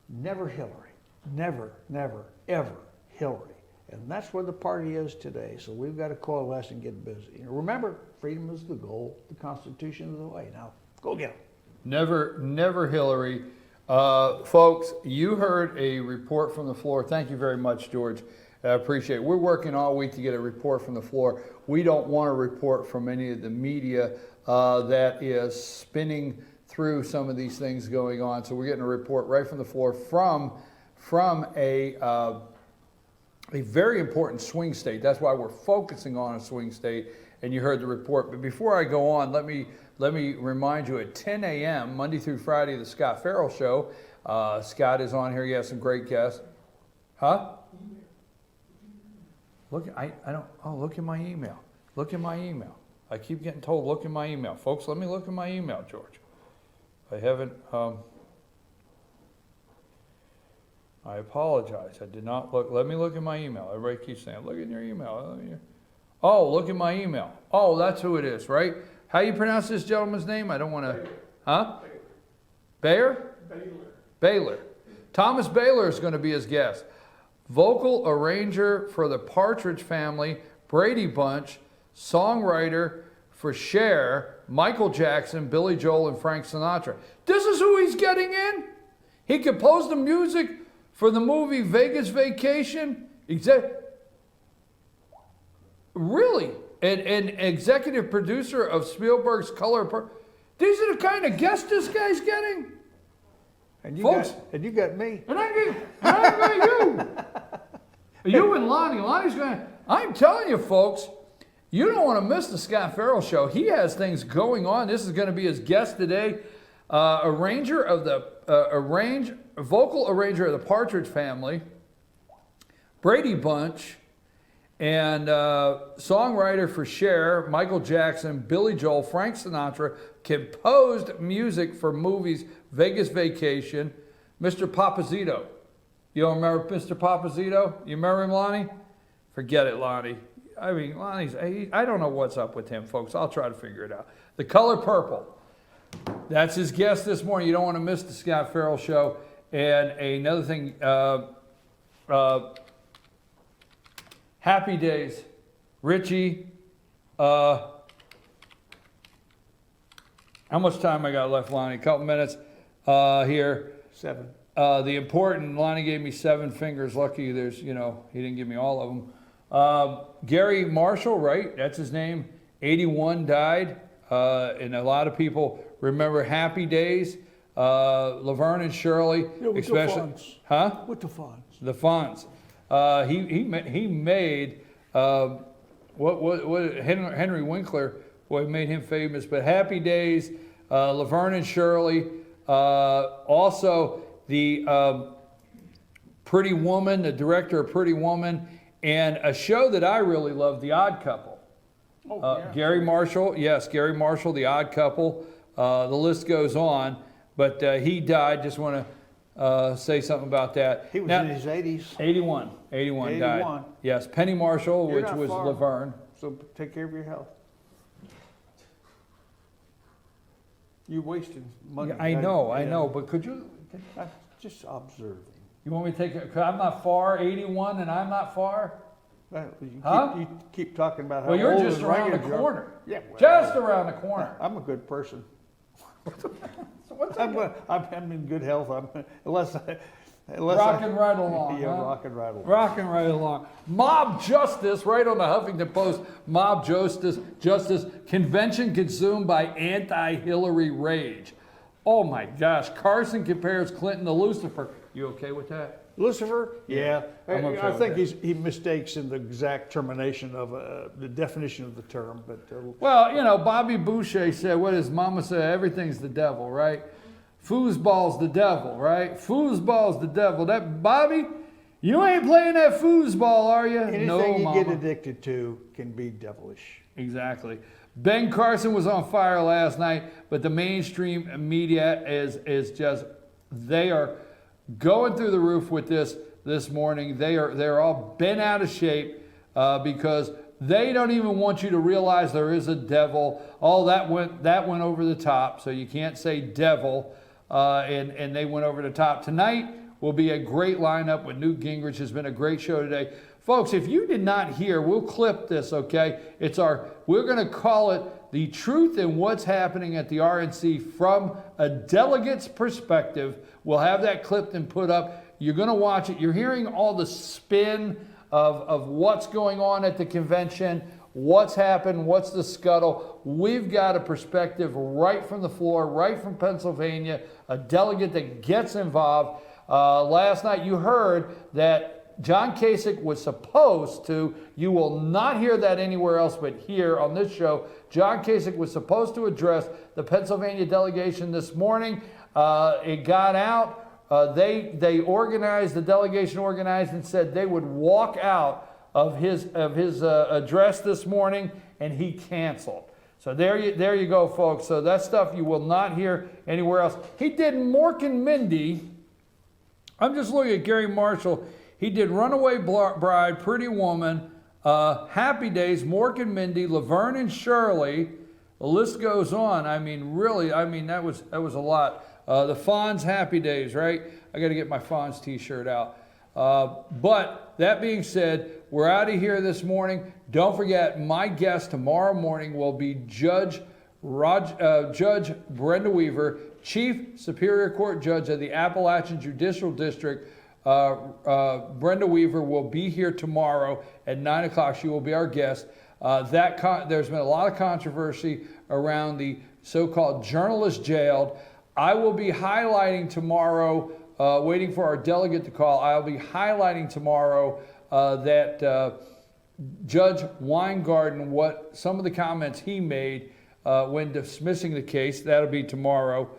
Never Hillary. Never, never, ever Hillary. And that's where the party is today. So we've got to coalesce and get busy. Remember, freedom is the goal. The Constitution is the way. Now, go get them. Never, never Hillary. Folks, you heard a report from the floor. Thank you very much, George. I appreciate it. We're working all week to get a report from the floor. We don't want a report from any of the media that is spinning through some of these things going on. So we're getting a report right from the floor from a very important swing state. That's why we're focusing on a swing state, and you heard the report. But before I go on, let me remind you, at 10 a.m., Monday through Friday, the Scott Farrell Show. Scott is on here. He has some great guests. Huh? Look, I don't, oh, look at my email. Look at my email. I keep getting told, look at my email. Folks, let me look at my email, George. I haven't, I apologize. I did not look. Let me look at my email. Everybody keeps saying, look at your email. Oh, look at my email. Oh, that's who it is, right? How you pronounce this gentleman's name? I don't want to. Huh? Bayer? Baylor. Thomas Baylor is going to be his guest. Vocal arranger for the Partridge Family, Brady Bunch, songwriter for Cher, Michael Jackson, Billy Joel, and Frank Sinatra. This is who he's getting in? He composed the music for the movie Vegas Vacation. Really? And executive producer of Spielberg's Color. These are the kind of guests this guy's getting. And you Folks, you got me. And I got you. You and Lonnie. Lonnie's going to, I'm telling you, folks, you don't want to miss the Scott Farrell Show. He has things going on. This is going to be his guest today. Arranger of the vocal arranger of the Partridge Family, Brady Bunch, and songwriter for Cher, Michael Jackson, Billy Joel, Frank Sinatra, composed music for movies Vegas Vacation, Mr. Papazito. You don't remember Mr. Papazito? You remember him, Lonnie? Forget it, Lonnie. I mean, Lonnie's, I don't know what's up with him, folks. I'll try to figure it out. The Color Purple. That's his guest this morning. You don't want to miss the Scott Farrell Show. And another thing, Happy Days. Richie, how much time I got left, Lonnie? A couple minutes here. 7. The important, Lonnie gave me 7 fingers. Lucky there's, he didn't give me all of them. Gary Marshall, right? That's his name. 81, died. And a lot of people remember Happy Days. Laverne and Shirley, with especially, the Fonz. Huh? With the Fonz. The Fonz. He made what Henry Winkler, boy, made him famous. But Happy Days, Laverne and Shirley, also the Pretty Woman, the director of Pretty Woman, and a show that I really love, The Odd Couple. Gary Marshall, yes, Gary Marshall, The Odd Couple. The list goes on, but he died. Just want to say something about that. He was in his 80s. 81 died. Yes, Penny Marshall, You're which not was far. Laverne. So take care of your health. You wasted money. Yeah, I know, but could you? I'm just observing. You want me to take it? Cause I'm not far, 81, and I'm not far. Well, Huh? you keep talking about how Well, you're old just and around the ragged you are. corner. Yeah, Just around the corner. I'm a good person. What's I'm in good health. Unless Rocking right along. Yeah, huh? rocking right along. Rocking right along. Mob justice, right on the Huffington Post. Mob justice convention consumed by anti-Hillary rage. Oh my gosh. Carson compares Clinton to Lucifer. You okay with that? Lucifer? Yeah. I'm okay I with think that. he mistakes in the exact termination of the definition of the term. But Well, Bobby Boucher said, what his mama said, everything's the devil, right? Foosball's the devil, right? Foosball's the devil. That Bobby, You ain't playing that foosball, are you? Anything No, you mama. get addicted to can be devilish. Exactly. Ben Carson was on fire last night, but the mainstream media is just, they are going through the roof with this morning. They're all bent out of shape because they don't even want you to realize there is a devil. Oh, that went over the top, so you can't say devil, and they went over the top. Tonight will be a great lineup with Newt Gingrich. Has been a great show today. Folks, if you did not hear, we'll clip this, okay? We're gonna call it the truth in what's happening at the RNC from a delegate's perspective. We'll have that clipped and put up. You're gonna watch it. You're hearing all the spin of what's going on at the convention, what's happened, what's the scuttle. We've got a perspective right from the floor, right from Pennsylvania, a delegate that gets involved. Last night you heard that John Kasich was supposed to, you will not hear that anywhere else but here on this show, John Kasich was supposed to address the Pennsylvania delegation this morning. It got out. They organized, the delegation organized and said they would walk out of his address this morning, and he canceled. So there you go, folks. So that stuff you will not hear anywhere else. He did Mork and Mindy. I'm just looking at Gary Marshall. He did Runaway Bride, Pretty Woman, Happy Days, Mork and Mindy, Laverne and Shirley. The list goes on. I mean, really, that was a lot. The Fonz Happy Days, right? I got to get my Fonz t-shirt out. But that being said, we're out of here this morning. Don't forget, my guest tomorrow morning will be Judge Brenda Weaver, Chief Superior Court Judge of the Appalachian Judicial District. Brenda Weaver will be here tomorrow at 9 o'clock. She will be our guest. There's been a lot of controversy around the so-called journalist jailed. I will be highlighting tomorrow, waiting for our delegate to call, I'll be highlighting tomorrow that Judge Weingarten, what some of the comments he made when dismissing the case. That'll be tomorrow.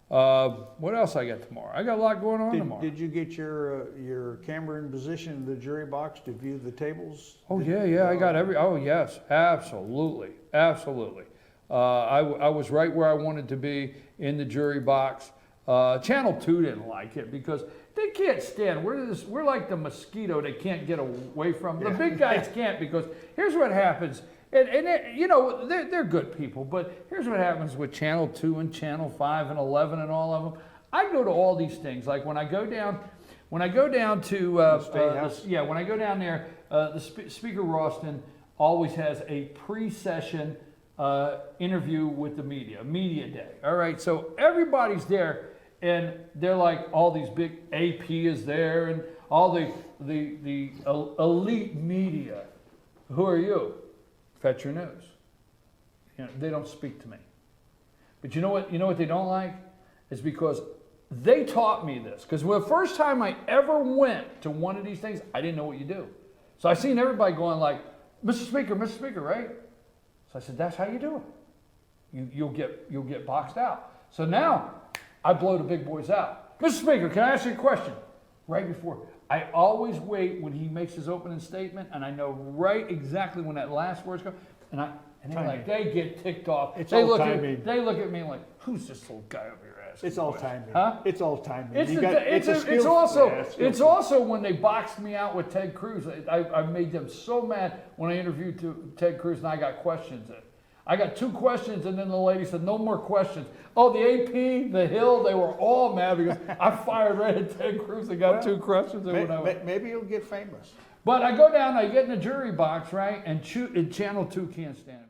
What else I got tomorrow? I got a lot going on tomorrow. Did you get your camera in position in the jury box to view the tables? Oh, yeah, I got oh, yes, absolutely. I was right where I wanted to be in the jury box. Channel 2 didn't like it because they can't stand. We're like the mosquito they can't get away from. The big guys can't, because here's what happens. And you know, they're good people, but here's what happens with Channel 2 and Channel 5 and 11 and all of them. I go to all these things. Like when I go down to State House. when I go down there, Speaker Ralston always has a pre-session interview with the media day. All right, so everybody's there, and they're like, all these big AP is there, and all the elite media. Who are you? Fetch your news. You know, they don't speak to me. But you know what? You know what they don't like? It's because they taught me this. Because the first time I ever went to one of these things, I didn't know what you do. So I seen everybody going like, Mr. Speaker, right? So I said, that's how you do it. You'll get boxed out. So now I blow the big boys out. Mr. Speaker, can I ask you a question? Right before. I always wait when he makes his opening statement, and I know right exactly when that last word's going. And they're like, they get ticked off. They look at me like, who's this little guy over here asking? It's all timing. Huh? It's all timing. It's also when they boxed me out with Ted Cruz. I made them so mad when I interviewed Ted Cruz, and I got questions in. I got 2 questions, and then the lady said, no more questions. Oh, the AP, the Hill, they were all mad because I fired right at Ted Cruz and got 2 questions. Maybe you'll get famous. But I go down, I get in the jury box, right, and Channel 2 can't stand me.